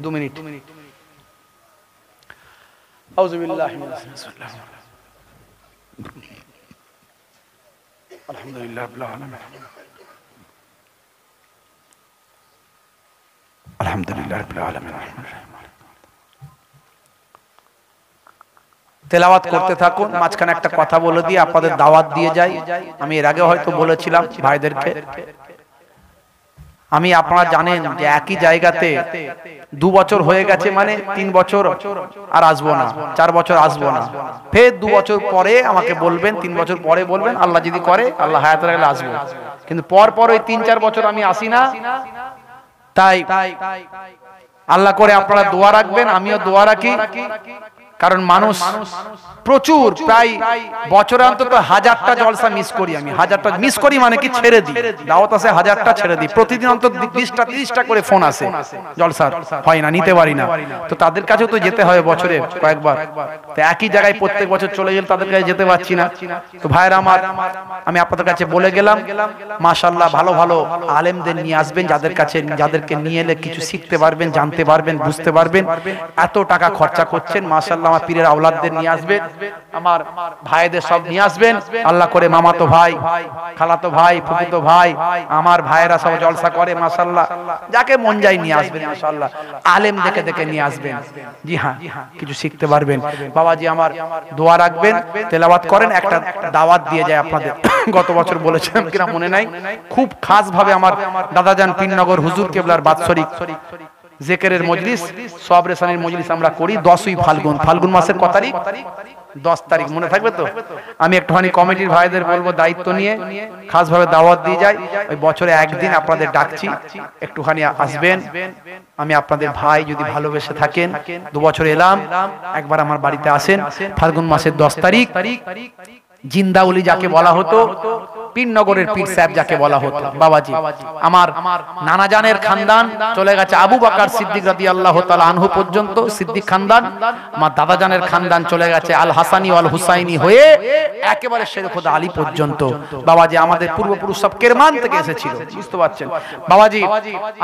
2 মিনিট। আউযু বিল্লাহি মিনাশ শাইতানির রাজিম। আলহামদুলিল্লাহ রাব্বিল আলামিন, আলহামদুলিল্লাহ রাব্বিল আলামিন। তেলাওয়াত করতে থাকুন। মাঝখানে একটা কথা বলে দিয়ে আপনাদের দাওয়াত দিয়ে যাই। আমি এর আগে হয়তো বলেছিলাম ভাইদেরকে, আমি আপনারা জানেন যে একই জায়গাতে 2 বছর হয়ে গেছে, মানে 3 বছর আর আসবো না, 4 বছর আসবো না, ফের 2 বছর পরে আমাকে বলবেন, 3 বছর পরে বলবেন, আল্লাহ যদি করে, আল্লাহ হায়াত রাখলে আসবো। কিন্তু পর ওই 3-4 বছর আমি আসি না। তাই আল্লাহ করে আপনারা দোয়া রাখবেন, আমিও দোয়া রাখি। কারণ মানুষ প্রচুর, প্রায় বছরে অন্তত 1000টা জলসা মিস করি। আমি 1000টা মিস করি মানে কি, ছেড়ে দিই। দাওয়াত আছে 1000টা ছেড়ে দিই। প্রতিদিন অন্তত 20টা 30টা করে ফোন আসে, জলসা হয় না, নিতে পারি না। তো তাদের কাছেও তো যেতে হয় বছরে কয়েকবার। তো একই জায়গায় প্রত্যেক বছর চলে গেলে তাদের কাছে যেতে পারছি না। তো ভাইরা আমার, আমি আপনাদের কাছে বলে গেলাম, মাশাআল্লাহ ভালো ভালো আলেমদের নিয়ে আসবেন, যাদেরকে নিয়ে এলে কিছু শিখতে পারবেন, জানতে পারবেন, বুঝতে পারবেন। এত টাকা খরচা করছেন, মাশাআল্লাহ আমার পীরের আওলাদদের নিয়ে আসবেন, আমার ভাইদের সব নিয়ে আসবেন। আল্লাহ করে মামাতো ভাই, খালাতো ভাই, ফুফুতো ভাই, আমার ভাইয়েরা সব জলসা করে, মাশাআল্লাহ যাকে মন যায় নিয়ে আসবেন, মাশাআল্লাহ আলেম দেখে দেখে নিয়ে আসবেন। জি হ্যাঁ, কিছু শিখতে পারবেন। বাবাজি আমার দোয়া রাখবেন, তেলাওয়াত করেন। একটা দাওয়াত দিয়ে যায় আপনাদের, গত বছর বলেছিলাম কিনা মনে নাই, খুব খাস ভাবে আমার দাদাজান পীরনগর হুজুর কেবলার বাৎসরিক জিকিরের মজলিস, সওয়াব রেসানির মজলিস আমরা করি 10ই ফাল্গুন। ফাল্গুন মাসের কত তারিখ? 10 তারিখ, মনে থাকবে তো? আমি একটুখানি কমিটির ভাইদের বলবো, দায়িত্ব নিয়ে খাস ভাবে দাওয়াত দিয়ে যাই। ওই বছরে একদিন আপনাদের ডাকছি, একটুখানি আসবেন। আমি আপনাদের ভাই, যদি ভালোবেসে থাকেন, 2 বছর এলাম, একবার আমার বাড়িতে আসেন। ফাল্গুন মাসের 10 তারিখ জিন্দাউলি যাকে বলা হতো, পীরনগরের পীর সাহেব যাকে বলা হতো, বাবাজি আমার নানা জানের খানদান চলে গেছে আবু বকর সিদ্দিক রাদিয়াল্লাহু তাআলা আনহু পর্যন্ত, সিদ্দিক খানদান। আমার দাদা জানের খানদান চলে গেছে আল হাসানি ওয়াল হুসাইনি হয়ে একেবারে শেরখুদা আলী পর্যন্ত। বাবাজি আমাদের পূর্বপুরুষ সব কেরমান থেকে এসেছিল, বুঝতে পারছেন? বাবাজি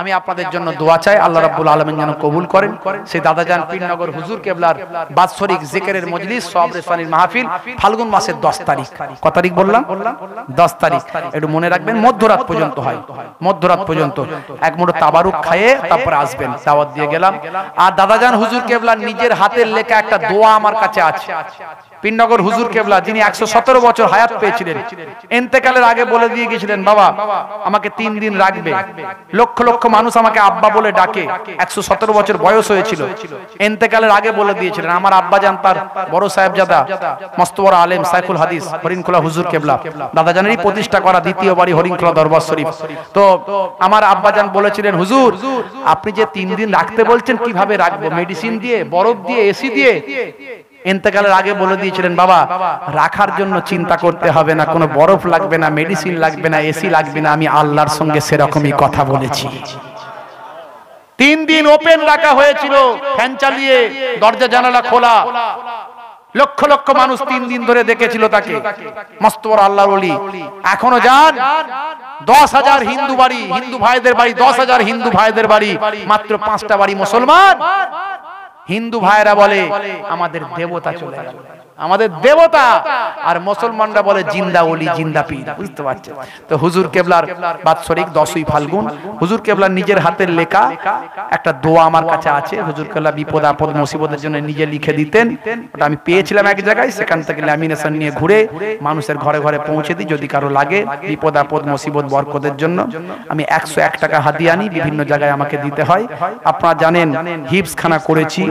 আমি আপনাদের জন্য দোয়া চাই, আল্লাহ রাব্বুল আলামিন যেন কবুল করেন। সেই দাদাজান পীরনগর হুজুর কেবলার বাৎসরিক জিকিরের মজলিস, সওয়াব রেসানির মাহফিল ফাল্গুন মাসের 10 তারিখ। কত তারিখ বললাম? 10 তারিখ। একটু মনে রাখবেন, মধ্যরাত পর্যন্ত হয়, মধ্যরাত পর্যন্ত এক মুঠো তাবারুক খাইয়ে তারপরে আসবেন। দাওয়াত দিয়ে গেলাম। আর দাদাজান হুজুর কেবলার নিজের হাতের লেখা একটা দোয়া আমার কাছে আছে। পীরনগর হুজুর কেবলা যিনি 117 বছর হায়াত পেয়েছিলেন, ইন্তেকালের আগে বলে দিয়ে গিয়েছিলেন, বাবা আমাকে 3 দিন রাখবে। লক্ষ লক্ষ মানুষ আমাকে আব্বা বলে ডাকে। 117 বছর বয়স হয়েছিল, ইন্তেকালের আগে বলে দিয়েছিলেন। আমার আব্বা জান তার বড় সাহেবজাদা, মস্ত বড় আলেম শাইখুল হাদিস হরিণখোলা হুজুর কেবলা, দাদাজানেরই প্রতিষ্ঠা করা দ্বিতীয় বাড়ি হরিণখোলা দরবার শরীফ। তো আমার আব্বাজান বলেছিলেন, হুজুর আপনি যে 3 দিন রাখতে বলছেন কিভাবে রাখবো, মেডিসিন দিয়ে, বরফ দিয়ে, এসি দিয়ে? ইন্তেকালের আগে বলে দিয়েছিলেন, বাবা রাখার জন্য চিন্তা করতে হবে না, কোনো বরফ লাগবে না, মেডিসিন লাগবে না, এসি লাগবে না, আমি আল্লাহর সঙ্গে সেরকমই কথা বলেছি। 3 দিন ওপেন রাখা হয়েছিল, ফ্যান চালিয়ে, দরজা জানালা খোলা, লক্ষ লক্ষ মানুষ 3 দিন ধরে দেখেছিল তাকে। মস্ত বড় আল্লাহর ওলি। এখনো যান 10,000 হিন্দু বাড়ি, হিন্দু ভাইদের বাড়ি, 10,000 হিন্দু ভাইদের বাড়ি, মাত্র 5টা বাড়ি মুসলমান। হিন্দু ভাইরা বলে আমাদের দেবতা চলে গেল, আমাদের দেবতা, আর মুসলমানরা বলে জিন্দা ওলি, জিন্দা পীর। বুঝতে পারছেন? তো হুজুর কেবলার বাৎসরিক 10ই ফাল্গুন হুজুর কেবলার নিজের হাতের লেখা একটা দোয়া আমার কাছে আছে। হুজুর কেবলা বিপদ আপদ মুসিবতের জন্য নিজে লিখে দিতেন, ওটা আমি পেয়েছিলাম এক জায়গায়, সেখান থেকে ল্যামিনেশন নিয়ে ঘুরে মানুষের ঘরে ঘরে পৌঁছে দিই, যদি কারো লাগে বিপদ আপদ মুসিবত বরকতের জন্য। আমি 101 টাকা হাদিয়া আনি, বিভিন্ন জায়গায় আমাকে দিতে হয়। আপনারা জানেন হিফজখানা করেছি,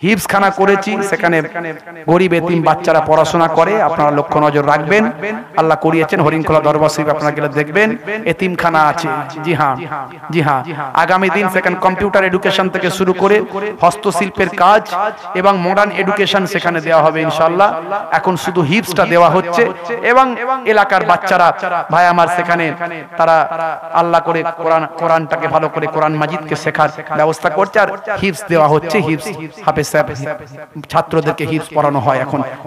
হিফজখানা করেছি, সেখানে গরিব এতিম বাচ্চারা পড়াশোনা করে, আপনারা লক্ষ্য নজর রাখবেন। আল্লাহ করিয়েছেন হরিণখোলা দরবার শরীফ, আপনারা গেলে দেখবেন এতিমখানা আছে। জি হ্যাঁ, জি হ্যাঁ, আগামী দিন সেখানে কম্পিউটার এডুকেশন থেকে শুরু করে হস্তশিল্পের কাজ এবং মডার্ন এডুকেশন সেখানে দেওয়া হবে ইনশাআল্লাহ। এখন শুধু হিফজটা দেওয়া হচ্ছে, এবং এলাকার বাচ্চারা ভাই আমার সেখানে তারা আল্লাহ করে কোরআনটাকে ভালো করে, কোরআন মাজিদকে শেখার ব্যবস্থা করছে, আর হিফজ দেওয়া হচ্ছে। হিফজ হাফেজ সাহেব ছাত্রদেরকে হিফজ পড়ানো হয়।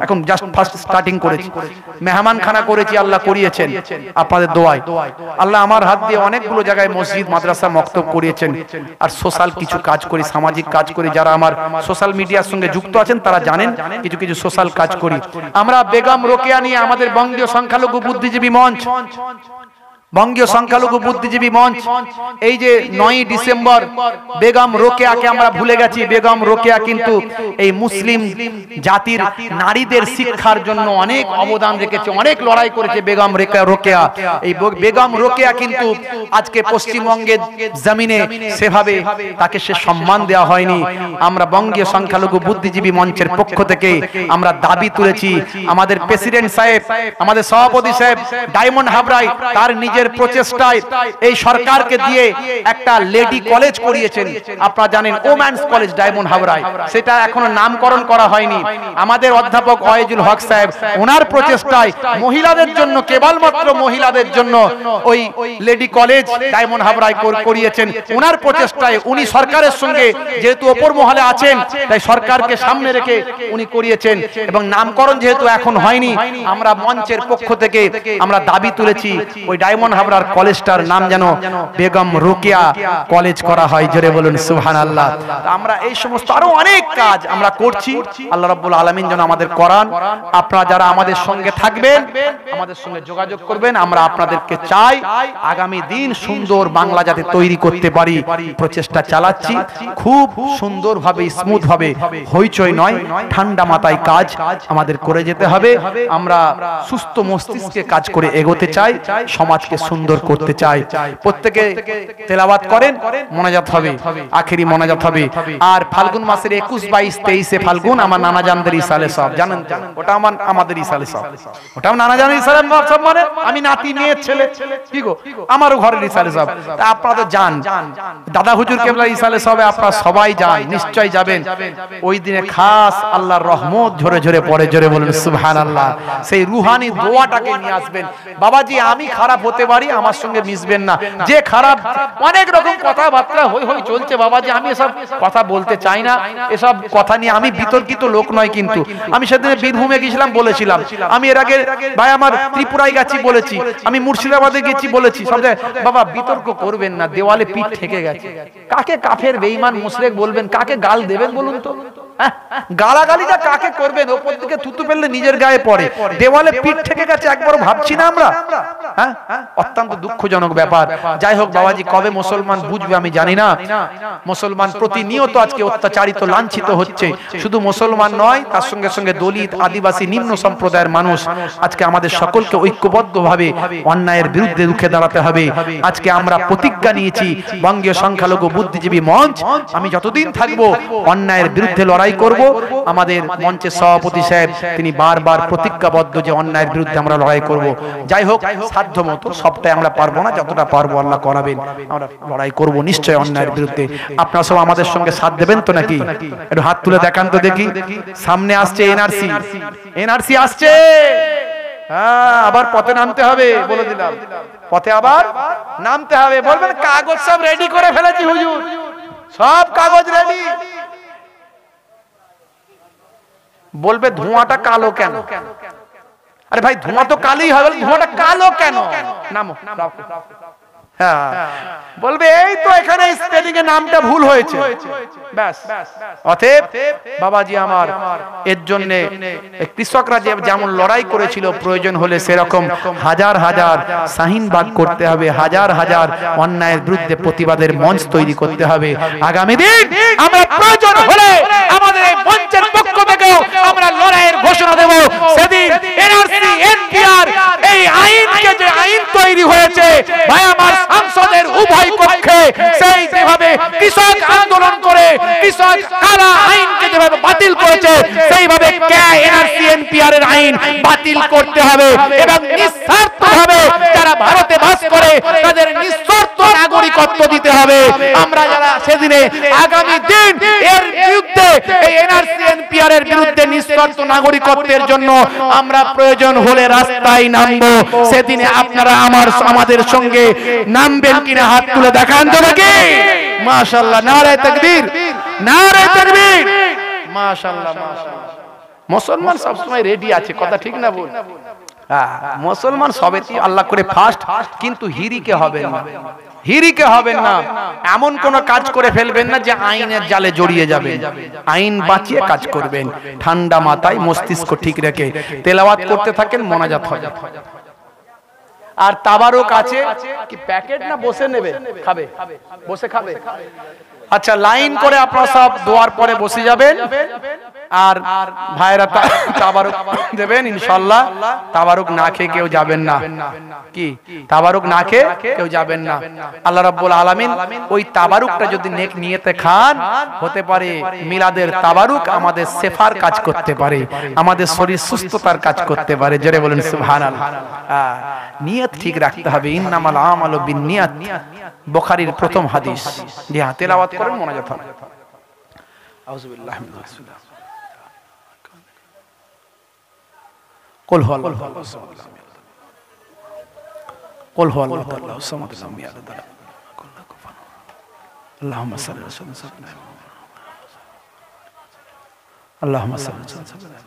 এখন জাস্ট ফার্স্ট স্টার্টিং করেছি। মেহমানখানা করেছি, আল্লাহ করিয়েছেন আপনাদের দোয়ায়। আল্লাহ আমার হাত দিয়ে অনেকগুলো জায়গায় মসজিদ, মাদ্রাসা, মক্তব করিয়েছেন। আর সোশ্যাল কিছু কাজ করি, সামাজিক কাজ করি। যারা আমার সোশ্যাল মিডিয়ার সঙ্গে যুক্ত আছেন তারা জানেন কিছু কিছু সোশ্যাল কাজ করি আমরা। বেগম রোকেয়া নিয়ে আমাদের বঙ্গীয় সংখ্যালঘু বুদ্ধিজীবী মঞ্চ, বঙ্গীয় সংখ্যালঘু বুদ্ধিজীবী মঞ্চ, এই যে 9ই ডিসেম্বর বেগম রোকেয়াকে আমরা ভুলে গেছি। বেগম রোকেয়া কিন্তু এই মুসলিম জাতির নারীদের শিক্ষার জন্য অনেক অবদান রেখেছে, অনেক লড়াই করেছে বেগম রোকেয়া। এই বেগম রোকেয়া কিন্তু আজকে পশ্চিমবঙ্গের জমিনে সেভাবে তাকে সে সম্মান দেওয়া হয়নি। আমরা বঙ্গীয় সংখ্যালঘু বুদ্ধিজীবী মঞ্চের পক্ষ থেকে আমরা দাবি তুলেছি, আমাদের প্রেসিডেন্ট সাহেব, আমাদের সভাপতি সাহেব ডায়মন্ড হাবরায় তার নিজের প্রচেষ্টায় এই সরকারকে দিয়ে একটা লেডি কলেজ করিয়েছেন। আপনারা জানেন ওম্যানস কলেজ ডায়মন্ড হাবরায়, সেটা এখনো নামকরণ করা হয়নি। আমাদের অধ্যাপক ওয়াইজুল হক সাহেব ওনার প্রচেষ্টায় মহিলাদের জন্য, কেবলমাত্র মহিলাদের জন্য ওই লেডি কলেজ ডায়মন্ড হাবরায় করিয়েছেন। ওনার প্রচেষ্টায় উনি সরকারের সঙ্গে যেহেতু ওপর মহলে আছেন, তাই সরকারকে সামনে রেখে উনি করিয়েছেন, এবং নামকরণ যেহেতু এখন হয়নি, আমরা মঞ্চের পক্ষ থেকে আমরা দাবি তুলেছি ওই ডায়মন্ড হাবরার কলেজটার নাম যেন বেগম রোকেয়া কলেজ করা হয়। জোরে বলুন সুবহানাল্লাহ। আমরা এই সমস্ত আরো অনেক কাজ আমরা করছি। আল্লাহ রাব্বুল আলামিন যেন আমাদের করান। আপনারা যারা আমাদের সঙ্গে থাকবেন, আমাদের সঙ্গে যোগাযোগ করবেন। আমরা আপনাদেরকে চাই আগামী দিন সুন্দর বাংলা যাতে তৈরি করতে পারি, প্রচেষ্টা চালাচ্ছি খুব সুন্দরভাবে, স্মুথ ভাবে, হইচই নয়, ঠান্ডা মাথায় কাজ আমাদের করে যেতে হবে। আমরা সুস্থ মস্তিষ্কে কাজ করে এগোতে চাই, সমাজকে সুন্দর করতে চাই। প্রত্যেকে তেলাওয়াত করেন, মোনাজাত হবে, আখেরি মোনাজাত হবে। আর ফাল্গুন মাসের 21, 22, 23 ফাল্গুন আমার নানা জানদের ইসালে সব জানেন, ওটা আমাদের ইসালে সব, ওটাও নানা জানের ইসালে সব, মানে আমি নাতি মেয়ের ছেলে, কি গো, আমারও ঘরের ইসালে সব। তা আপনারা তো যান, দাদা হুজুর কেবলার ইসালে সবে আপনারা সবাই যান, নিশ্চয় যাবেন। ওই দিনে খাস আল্লাহর রহমত ঝরে ঝরে পড়ে। জোরে বলুন সুবহানাল্লাহ। সেই রুহানি দোয়াটাকে নিয়ে আসবেন। বাবাজি আমি খারাপ হতে পারি, আমার সঙ্গে মিশবেন না। যে খারাপ, অনেক রকম কথাবার্তা হই হই চলছে বাবাজি, আমি এসব কথা বলতে চাই না। এসব কথা নিয়ে আমি বিতর্কিত লোক নয়, কিন্তু আমি সেদিন বীরভূমে গেছিলাম, বলেছিলাম। আমি এর আগে ভাই আমার ত্রিপুরায় গেছি বলেছি, আমি মুর্শিদাবাদে গেছি বলেছি, সব জায়গায়। বাবা বিতর্ক করবেন না, দেওয়ালে পিঠ ঠেকে গেছে। কাকে কাফের বেঈমান মুশরিক বলবেন, কাকে গাল দেবেন বলুন তো? গালাগালিটা কাকে করবেন? ওপর দিকে থুতু ফেললে নিজের গায়ে পড়ে, দেওয়ালে পিঠ ঠেকে গেছে, একবার ভাবছি না আমরা? অত্যন্ত দুঃখজনক ব্যাপার। যাই হোক বাবাজি, কবে মুসলমান বুঝবে আমি জানি না। মুসলমান প্রতিনিয়ত আজকে অত্যাচারিত, লাঞ্ছিত হচ্ছে। শুধু মুসলমান নয়, তার সঙ্গে সঙ্গে দলিত, আদিবাসী, নিম্ন সম্প্রদায়ের মানুষ। আজকে আমাদের সকলকে ঐক্যবদ্ধভাবে অন্যায়ের বিরুদ্ধে রুখে দাঁড়াতে হবে। আজকে আমরা প্রতিজ্ঞা নিয়েছি, বঙ্গীয় সংখ্যালঘু বুদ্ধিজীবী মঞ্চ, আমি যতদিন থাকবো অন্যায়ের বিরুদ্ধে লড়াই লড়াই করব। আমাদের মঞ্চের সভাপতি সাহেব তিনি বারবার প্রতিজ্ঞাবদ্ধ যে অন্যায়ের বিরুদ্ধে আমরা লড়াই করব। যাই হোক, সাধ্যমতো সবটাই আমরা পারবো না, যতটা পারবো আল্লাহ করাবেন, আমরা লড়াই করব নিশ্চয় অন্যায়ের বিরুদ্ধে। আপনারা সব আমাদের সঙ্গে সাথ দেবেন তো নাকি? একটু হাত তুলে দেখান তো দেখি। সামনে আসছে এনআরসি, এনআরসি আসছে। হ্যাঁ, আবার পথে নামতে হবে, বলে দিলাম, পথে আবার নামতে হবে। বলবেন কাগজ সব রেডি করে ফেলেছি হুজুর, সব কাগজ রেডি। বলবে ধোঁয়াটা কালো কেন? আরে ভাই, ধোঁয়া তো কালোই হবে, ধোঁয়াটা কালো কেন? নামো। হ্যাঁ, বলবে এই তো এখানে স্পেলিং এর নামটা ভুল হয়েছে, ব্যাস। অতএব বাবাজি আমার, এর জন্য কৃষকরা যেমন লড়াই করেছিল, প্রয়োজন হলে সেরকম হাজার হাজার শাহিনবাগ করতে হবে, হাজার হাজার অন্যায়ের বিরুদ্ধে প্রতিবাদের মঞ্চ তৈরি করতে হবে। আগামী দিন আমরা প্রয়োজন হলে আমাদের এই মঞ্চের পক্ষ থেকেও আমরা লড়াইয়ের ঘোষণা দেব। সেদিন এনআরসি এনপিআর এই আইনকে, যে আইন তৈরি হয়েছে ভাই আমার সংসদের উভয় কক্ষে, সেই যেভাবে কৃষক আন্দোলন করে কৃষক কালা আইনকে যেভাবে বাতিল করেছে, সেইভাবে এনআরসি এনপিআর এর আইন বাতিল করতে হবে এবং নিঃস্বার্থভাবে যারা ভারতে বাস করে তাদের নিঃশর্ত নাগরিকত্ব দিতে হবে। আমরা যারা সেদিনে আগামী দিন এর বিরুদ্ধে, এই এনআরসি এনপিআর এর বিরুদ্ধে নিঃশর্ত নাগরিকত্বের জন্য আমরা প্রয়োজন হলে রাস্তায় নামবো, সেদিনে আপনারা আমাদের সঙ্গে নামবেন কিনা হাত তুলে দেখান তো নাকি? মাশাআল্লাহ, নারে তাকবীর, নারে তাকবীর, মাশাআল্লাহ, মাশাআল্লাহ। মুসলমান সব সময় রেডি আছে, কথা ঠিক না বল? মুসলমান সবেতেই আল্লাহ করে ফার্স্ট, কিন্তু হিরিকে হবেন না, হিরিকে হবেন না। এমন কোন কাজ করে ফেলবেন না যে আইনের জালে জড়িয়ে যাবেন। আইন বাঁচিয়ে কাজ করবেন, ঠান্ডা মাথায় মস্তিষ্ক ঠিক রেখে তেলাওয়াত করতে থাকেন, মোনাজাত হবে। আর তাবারক আছে কি প্যাকেট না বসে নেবে? খাবে, বসে খাবে। আচ্ছা, লাইন করে আপনারা সব দোয়ার পরে বসে যাবেন, আর ভাইরা তাবারক দেবেন ইনশাআল্লাহ। তাবারক না খেয়ে কেউ যাবেন না, কি তাবারক না খেয়ে কেউ যাবেন না। আল্লাহ রাব্বুল আলামিন ওই তাবারুকটা যদি নেক নিয়তে খান, হতে পারে মিলাদের তাবারুক আমাদের শেফার কাজ করতে পারে, আমাদের শরীর সুস্থতার কাজ করতে পারে। জোরে বলেন সুবহানাল্লাহ। নিয়ত ঠিক রাখতে হবে, ইন্নামাল আমালু বিন্নিয়াত, বুখারীর প্রথম হাদিস। জি হ্যাঁ, তেলাওয়াত করেন, মোনাজাত হবে। আউযু বিল্লাহি মিনাশ শাইতানির রাজিম। قل هو الله قل هو الله الصمد لم يلد ولم يكن له كفوا احد اللهم صل وسلم اللهم صل وسلم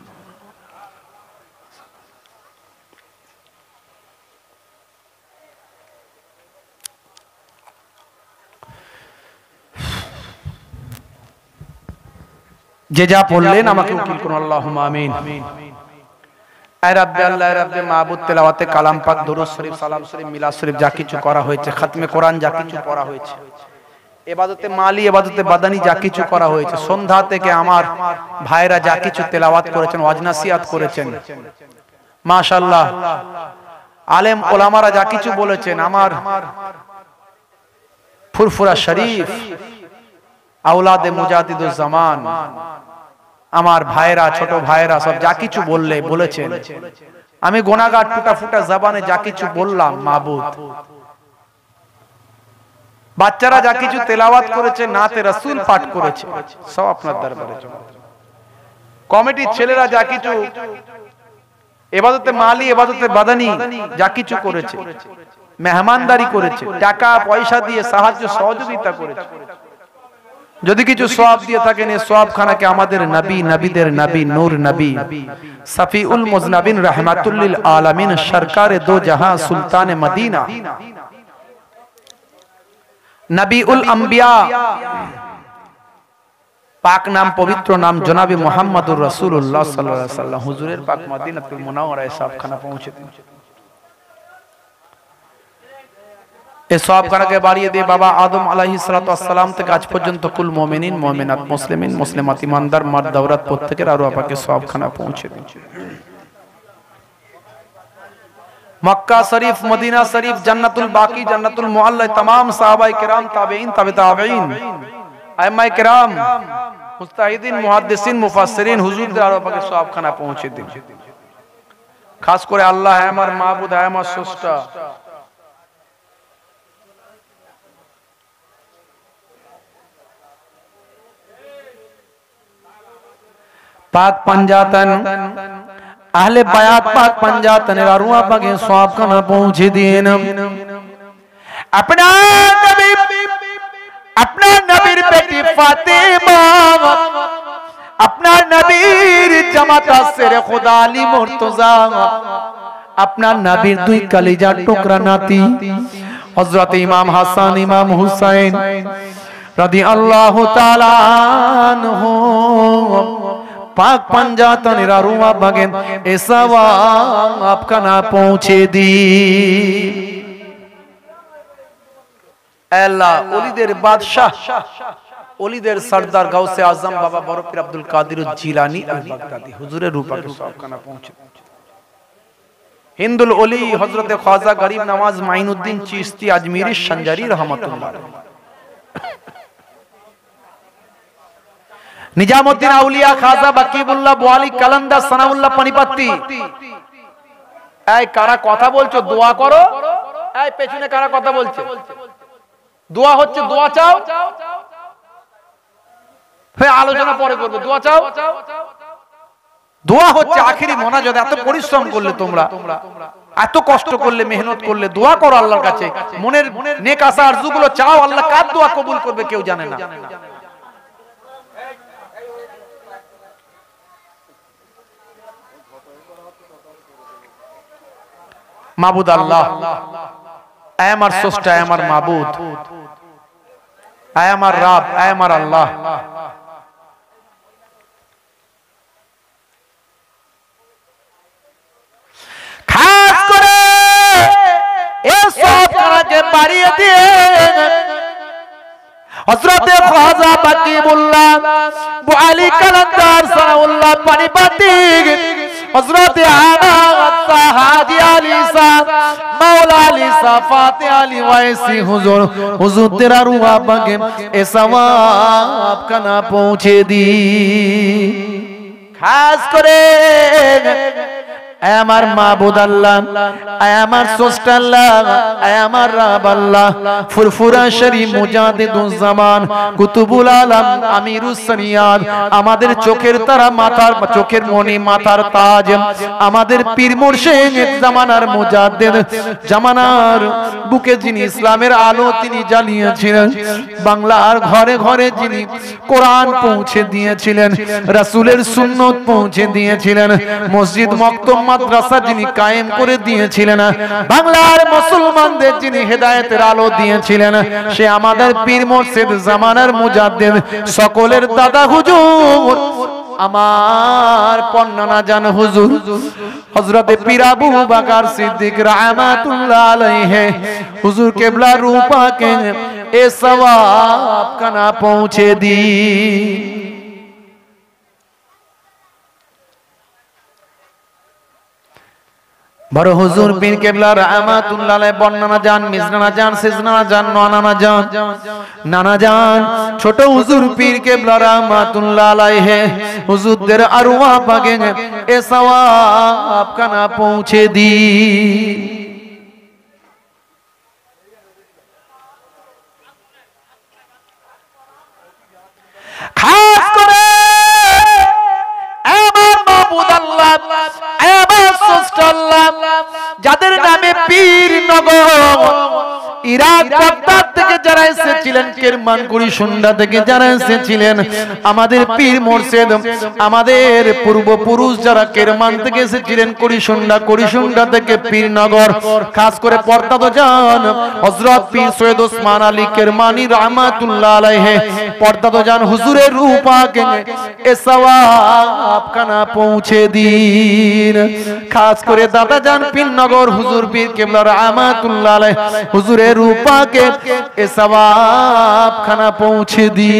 যে যা পড়লেন আমাকে উকিল করুন, আল্লাহুম্মা আমিন। আয় রাব্বে আল্লাহ রাব্বে মাবুদ, তেলাওয়াতে কালাম পাক, দুরূদ শরীফ, সালাম শরীফ, মিলাদ শরীফ যা কিছু করা হয়েছে, খাতমে কোরআন যা কিছু পড়া হয়েছে, ইবাদতে মালি, ইবাদতে বাদানি যা কিছু করা হয়েছে, সন্ধ্যা থেকে আমার ভাইরা যা কিছু তেলাওয়াত করেছেন, ওয়াজ নাসিহাত করেছেন, মাশাআল্লাহ। আলেম ওলামারা যা কিছু বলেছেন, আমার ফুরফুরা শরীফ, আওলাদে মুজাদ্দিদুজ জামান, আমার ভাইরা, ছোট ভাইরা সব যা কিছু বলেছেন, আমি গুনাহগার টুটা ফুটা জবানে যা কিছু বললাম, মাবুদ বাচ্চারা যা কিছু তেলাওয়াত করেছে, নাতে রাসূল পাঠ করেছে, সব আপনার দরবারে জমা। কমিটির ছেলেরা যা কিছু ইবাদতে মালি, ইবাদতে বাদানি যা কিছু করেছে, মেহমানদারি করেছে, টাকা পয়সা দিয়ে সাহায্য সহযোগিতা করেছে, যদি কিছু সওয়াব দিয়ে থাকেন, এই সওয়াবখানাকে আমাদের নবী, নবীদের নবী, নূর নবী, সফিউল মুজনাবিন, রাহমাতুল লিল আলামিন, সরকারে দো জাহান, সুলতানে মদিনা, নবীউল আম্বিয়া, পাক নাম, পবিত্র নাম জনাবে মুহাম্মদুর রাসূলুল্লাহ সাল্লাল্লাহু আলাইহি ওয়াসাল্লাম, হুজুরের পাক মদিনাতুল মুনাওয়ারায় সওয়াবখানা পৌঁছে দিন। এই সওয়াবখানাকে বাড়িয়ে দিয়ে বাবা আদম আলাইহিস সালাতু ওয়াস সালাম থেকে আজ পর্যন্ত কুল মুমিনিন, মুমিনাত, মুসলিমিন, মুসলিমাত, ইমানদার, মার্দ, আওরাত প্রত্যেকের আরো আপাকে সওয়াবখানা পৌঁছে দিন। মক্কা শরীফ, মদিনা শরীফ, জান্নাতুল বাকি, জান্নাতুল মুআল্লা, तमाम সাহাবায়ে কেরাম, তাবেঈন, তাবে তাবেঈন, আইম্মায়ে কেরাম, মুস্তাহিদিন মুহাদ্দিসিন মুফাসসিরিন হুজুরদের আরো পাকে সওয়াবখানা পৌঁছে দিন। খাস করে আল্লাহ হে আমার মাবুদ, হে আমার স্রষ্টা, पाक पंजातन अहले बयात पाक पंजातन अरुआ पाके सवाब का ना पहुंचे दिन। अपना नबीर बेटी फातिमा, अपना नबीर जमाता सेरे खुदा अली मुर्तजा, अपना नबीर दुई कलीजा टुकड़ा नाती हजरत इमाम हसन इमाम हुसैन रदी अल्लाह ताला अन्हु पाक पंजातन रुआ बगेन ऐसा आपका ना पहुंचे दी। अल्लाह ओलीदेर बादशाह ओलीदेर सरदार गौसे आजम बाबा बरपीर अब्दुल कादिर जिलानी अल बगदादी हुजूरे रूपा के सवाब का ना पहुंचे। हिंदुल ओली हजरत ख्वाजा गरीब नवाज माइनुद्दीन चिश्ती अजमेरी संजारी रहमतुल्लाह अलैह, निजामुद्दीन आउलिया खाजा बकीबुल्लाह बोआली कलंदर सनाउल्लाह पनिपत्ती। এই কারা কথা বলছো দোয়া করো, এই পেছনে কারা কথা বলছে? দোয়া হচ্ছে, দোয়া চাও, ফের আলোচনা পরে করবে। দোয়া চাও, দোয়া হচ্ছে আখেরি মোনাজাত। এত পরিশ্রম করলে তোমরা, এত কষ্ট করলে, মেহনত করলে, দোয়া করো আল্লাহর কাছে, মনের নেক আশা আরজুগুলো চাও। আল্লাহ কার দোয়া কবুল করবে কেউ জানে না। মাবুদ আল্লাহ, আয় আমার স্রষ্টা, আয় আমার মাবুদ, আয় আমার রব, আয় আমার আল্লাহ, খাস করে এই সবটাকে বাড়িয়ে দিয়ে হযরতে খ্বাজা বাকিবুল্লাহ বুআলি কালান্দার সানাউল্লাহ পানিপতি हजरत हाजी अली साहब मौला अली साहब फातिह अली वैसी हुजूर हुजूर तेरा रुआ बगे ए सवाब का ना पहुंचे दी। खास करे ऐ আমার মাবুদ আল্লাহ, ऐ আমার স্রষ্টা আল্লাহ, ऐ আমার রব আল্লাহ, ফুরফুরা শরীফ মুজাদ্দিদুজ জামান কুতুবুল আলম আমিরুস সানিয়াত, আমাদের চোখের তারা, মাথার চোখের মণি, মাথার তাজ, আমাদের পীর মুর্শিদ জামানার মুজাদ্দিদ, জামানার বুকে যিনি ইসলামের আলো তিনি জ্বালিয়েছিলেন, বাংলার ঘরে ঘরে যিনি কোরআন পৌঁছে দিয়েছিলেন, রাসূলের সুন্নাত পৌঁছে দিয়েছিলেন, মসজিদ মক্তব মাদ্রাসা যিনি কায়েম করে দিয়েছিলেন, বাংলার মুসলমানদের যিনি হেদায়েতের আলো দিয়েছিলেন, সে আমাদের পীর মুর্শিদ জামানার মুজাদ্দিদ, সকলের দাদা হুজুর আমার পন্নানা জান হুজুর হযরতে পীর আবু বকর সিদ্দিক রাহমাতুল্লাহ আলাইহি হুজুর কেবলা রূপা কে এ সওয়াব का ना पहुंचे दी। বড় হুজুর পীর কেবলা রাহমাতুল্লাহ আলাইহি বর্ণনা জান, মিজনানা জান, সিজনানা জান, নানা জান, নানা জান, ছোট হুজুর পীর কেবলা রাহমাতুল্লাহ আলাইহি হুজুরদের আরওয়াহ পাকে এ সওয়াব का ना पहुंचे दी। খাস করে আমার মাবুদ আল্লাহ, আমার স্রষ্টা আল্লাহ, যাদের নামে পীর নগর, ইরাক বাগদাদ থেকে যারা এসেছিলেন, কেরমানকুড়ি সুন্ডা থেকে যারা এসেছিলেন, আমাদের পীর মুর্শিদ, আমাদের পূর্বপুরুষ যারা কেরমান থেকে এসেছিলেন, কুড়িশুন্ডা থেকে পীরনগর, খাস করে পর্দাদো জান হযরত পীর সৈয়দ ওসমান আলী কেরমানি রাহমাতুল্লাহ আলাইহি পর্দাদো জান হুজুরের রূপাকে এ সওয়াব का ना পৌঁছে দিন। খাস করে দাদা জান পীরনগর হুজুর পীর কেবলা রাহমাতুল্লাহ আলাইহি হুজুরের रूपा के ए सवाब खाना पहुंचे दी।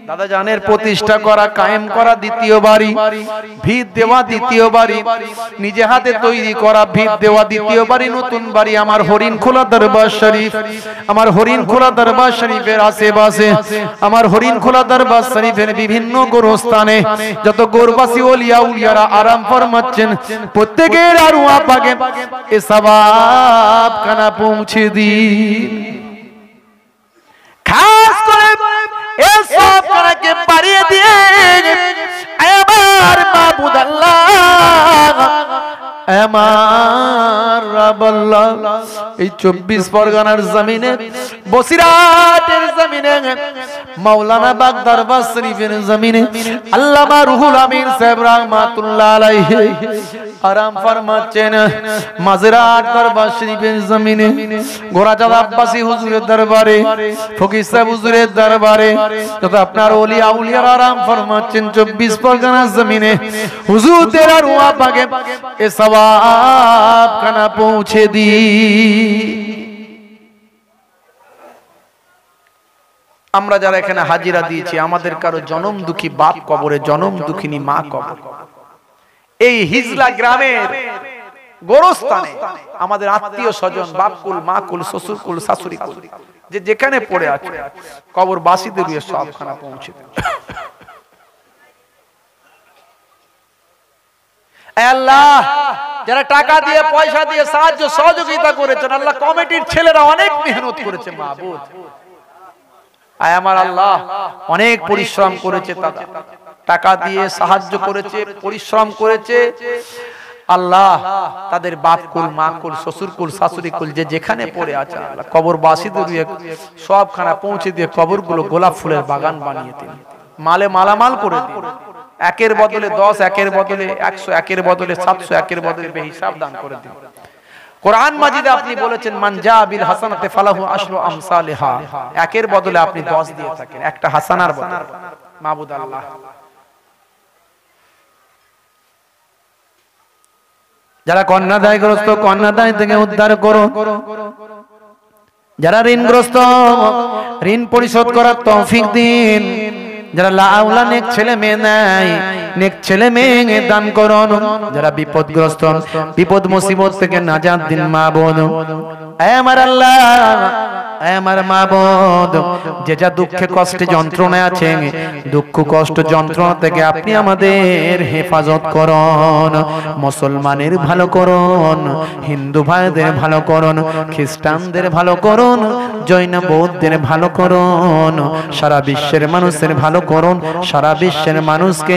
দাদা জানের প্রতিষ্ঠা করা কায়েম করা দ্বিতীয় বাড়ি, ভিত দেওয়া দ্বিতীয় বাড়ি, নিজে হাতে তৈরি করা ভিত দেওয়া দ্বিতীয় বাড়ি, নতুন বাড়ি আমার হরিণখোলা দরবার শরীফ। আমার হরিণখোলা দরবার শরীফের আশেপাশে, আমার হরিণখোলা দরবার শরীফের বিভিন্ন গোরস্থানে যত গোরবাসী ওলিয়া উলিয়ারা আরাম ফরমাচ্ছেন, প্রত্যেকের আরওয়াহ পাকে এ সওয়াব খানা পৌঁছে দিন। খাস করে এই সওয়াব খানাকে বাড়িয়ে দিয়ে আমার মাবুদ আল্লাহ, আমার রব আল্লাহ, এই 24 পরগনার জমিনে, বসিরহাটের জমিনে, মাওলানা বাগ দরবার শরীফের জমিনে আল্লামা রুহুল আমিন সাহেব রাহমাতুল্লাহ আলাইহি আরাম ফরমাচ্ছেন। মাঝরাট দরবার শরীফের জমিনে গোরাজাদ আব্বাসী হুজুরের দরবারে, ফকির সাহেব হুজুরের দরবারে যত আপনার ওলিয়া আউলিয়ারা আরাম ফরমাচ্ছেন, 24 পরগনার জমিনে হুজুরদের আরওয়াহ পাকে এ সওয়াব খানা পৌঁছে দি। আমরা যারা এখানে হাজিরা দিয়েছি, আমাদের কারো জনম দুঃখী বাপ কবরে, জনম দুঃখিনী মা কবরে, এই হিজলা গ্রামের গোরস্থানে আমাদের আত্মীয় স্বজন, বাপকুল, মাকুল, শ্বশুরকুল, শাশুড়িকুল যে যেখানে পড়ে আছে, কবর বাসীদের সবখানা পৌঁছে দেন। আল্লাহ, যারা টাকা দিয়ে পয়সা দিয়ে সাহায্য সহযোগিতা করেছেন, আল্লাহ কমিটির ছেলেরা অনেক মেহনত করেছে মাহবুব, আয় আমার আল্লাহ অনেক পরিশ্রম করেছে, তারা টাকা দিয়ে সাহায্য করেছে, পরিশ্রম করেছে। আল্লাহ তাদের বাপকুল, মাকুল, শ্বশুরকুল, শাশুড়িকুল যে যেখানে পড়ে আছে, আল্লাহ কবরবাসীদের সবখানা পৌঁছে দিয়ে কবরগুলো গোলাপ ফুলের বাগান বানিয়ে দিন, মালে মালামাল করে দিন। একের বদলে 10, একের বদলে 100, একের বদলে 700, একের বদলে বেহিসাব দান করে দিন। কোরআন মাজিদে আপনি বলেছেন, মান জা বিল হাসানাতি ফালাহু আশরু আমসালিহা, একের বদলে আপনি 10 দিয়ে থাকেন, একটা হাসানার বদলে। মাবুদ আল্লাহ, যারা কন্যাদায়গ্রস্ত, কন্যাদায় থেকে উদ্ধার করো। যারা ঋণগ্রস্ত, ঋণ পরিশোধ করার তৌফিক দিন। যারা লাউলা নেক ছেলে মেয়ে নাই, নেক ছেলে মেয়ে দান করুন। যারা বিপদগ্রস্ত, বিপদ মুসিবত থেকে নাজাত দিন মাবুদ। হে আমার আল্লাহ, হে আমার মাবুদ, যে যা দুঃখে কষ্টে যন্ত্রণায় আছে, দুঃখ কষ্ট যন্ত্রণা থেকে আপনি আমাদের হেফাজত করুন। মুসলমানের ভালো করুন, হিন্দু ভাইদের ভালো করুন, খ্রিস্টানদের ভালো করুন, জৈন বৌদ্ধদের ভালো করুন, সারা বিশ্বের মানুষের ভালো করুন। সারা বিশ্বের মানুষকে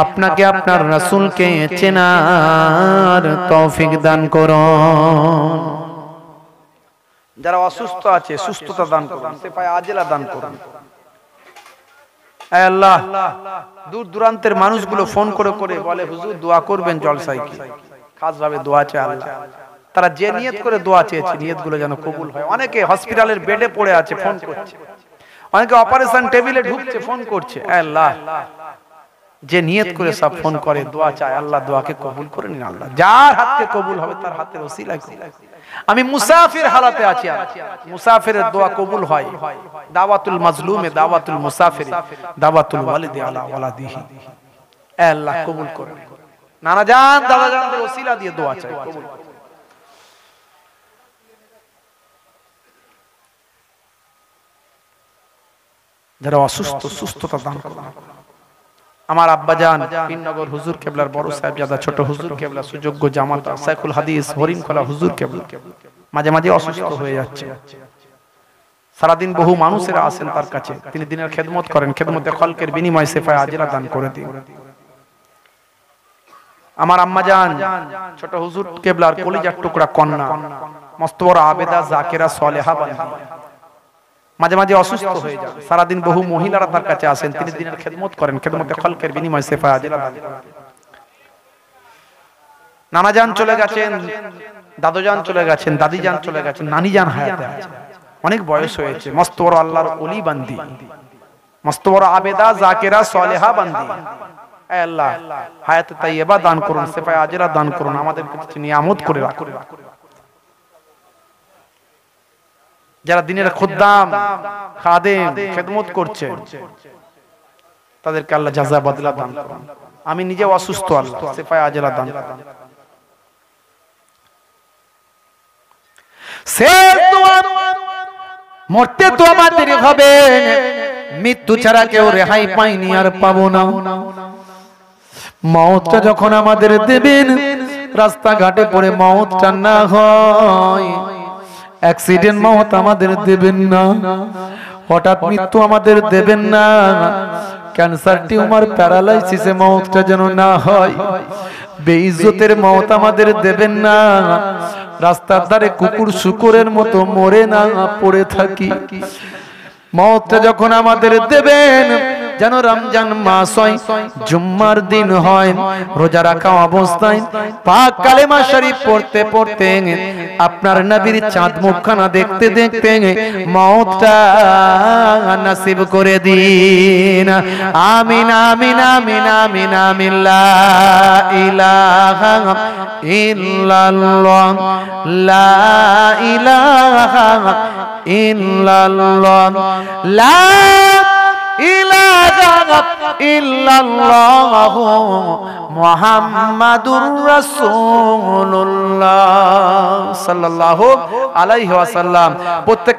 আপনাকে, আপনার রাসূলকে চেনার তৌফিক দান করুন। যারা অসুস্থ আছে সুস্থতা দান করুন, সেফায়ে আজিলা দান করুন। হে আল্লাহ, দূর দূরান্তের মানুষগুলো ফোন করে করে বলে, হুজুর দোয়া করবেন জলসায় কি, খাস ভাবে দোয়া চায় আল্লাহ। তারা যে নিয়ত করে দোয়া চেয়েছে, নিয়তগুলো যেন কবুল হয়। অনেকে হসপিটালের বেডে পড়ে আছে, ফোন করছে। অনেকে অপারেশন টেবিলে ঢুকছে, ফোন করছে। হে আল্লাহ, যে নিয়ত করে সব ফোন করে দোয়া চায়, আল্লাহ দোয়াকে কবুল করে নিন। আল্লাহ যার হাতে কবুল হবে তার হাতের ওসিলায় কবুল। আমি মুসাফির হালাতে আছি, মুসাফিরের দোয়া কবুল হয়। দাওয়াতুল মাজলুমে, দাওয়াতুল মুসাফির, দাওয়াতুল ওয়ালিদি আলা ওয়ালাদিহি। হে আল্লাহ কবুল করুন। নানা জান, দাদা জানদের ওসিলা দিয়ে দোয়া চাই, কবুল করুন। যারা অসুস্থ, সুস্থতা দান করুন। আমার আব্বাজান পীরনগর হুজুর কেবলার বড় সাহেবজাদা ছোট হুজুর কেবলা, সুযোগ্য জামাতা শাইখুল হাদিস হরিণখোলা হুজুর কেবলা মাঝে মাঝে অসুস্থ হয়ে যাচ্ছে। সারাদিন বহু মানুষেরা আসেন তার কাছে, তিনি দিনের খেদমত করেন, খেদমতে খলকের বিনিময়ে সেফায়ে আজিলা দান করে দিন। আমার আম্মাজান ছোট হুজুর কেবলার কলিজার টুকরা কন্যা, মস্ত বড় আবেদা, জাকেরা, সালেহা বান্দা, মাঝে মাঝে অসুস্থ হয়ে যান। সারাদিন বহু মহিলারা তার কাছে আসেন, তিনি দিনের খেদমত করেন, খেদমতে খলকের বিনিময়ে সেফায়ে আজিলা দান করেন। নানা জান চলে গেছেন, দাদু জান চলে গেছেন, দাদি জান চলে গেছেন, নানি জান হায়াতে আছেন, অনেক বয়স হয়েছে। মস্ত বড় আল্লাহর ওলি বান্দি, মস্ত বড় আবেদা, জাকেরা, সালেহা বান্দি। হে আল্লাহ, হায়াতে তাইয়্যিবা দান করুন, সেফায়ে আজিলা দান করুন, আমাদের কিছু নিয়ামত করে রাখুন। যারা দিনের খুদ্দাম, খাদেম, খেদমত করছে, তাদেরকে আল্লাহ জাযা বদলা দান করুন। আমি নিজে অসুস্থ, আল্লাহ শিফা আজলা দান করুন। মরতে তো আমাদের হবে, মৃত্যু ছাড়া কেউ রেহাই পাইনি আর পাবো না। মওতটা যখন আমাদের দেবেন, রাস্তাঘাটে পড়ে মওতটা না হয়, অ্যাক্সিডেন্ট মওত আমাদের দেবেন না, হঠাৎ মৃত্যু আমাদের দেবেন না, ক্যান্সার টিউমার প্যারালাইসিসে মওতটা যেন না হয়, বেইজ্জতের মওত আমাদের দেবেন না, রাস্তার ধারে কুকুর শুকুরের মতো মরে না পড়ে থাকি। মওতটা যখন আমাদের দেবেন, যেন রমজান মাস হয়, জুম্মার দিন হয়, রোজা রাখা অবস্থায় পাক কালেমা শরীফ পড়তে পড়তে আপনার নবীর চাঁদ মুখখানা দেখতে দেখতে মওতটা নসিব করে দিন। আমিন আমিন আমিন আমিন আমিন। লা ইলাহা ইল্লাল্লাহ, লা ইলাহা ইল্লাল্লাহ, লা ইলাহা ইল্লাল্লাহু মুহাম্মাদুর রাসূলুল্লাহ সাল্লাল্লাহু আলাইহি ওয়াসাল্লাম। প্রত্যেক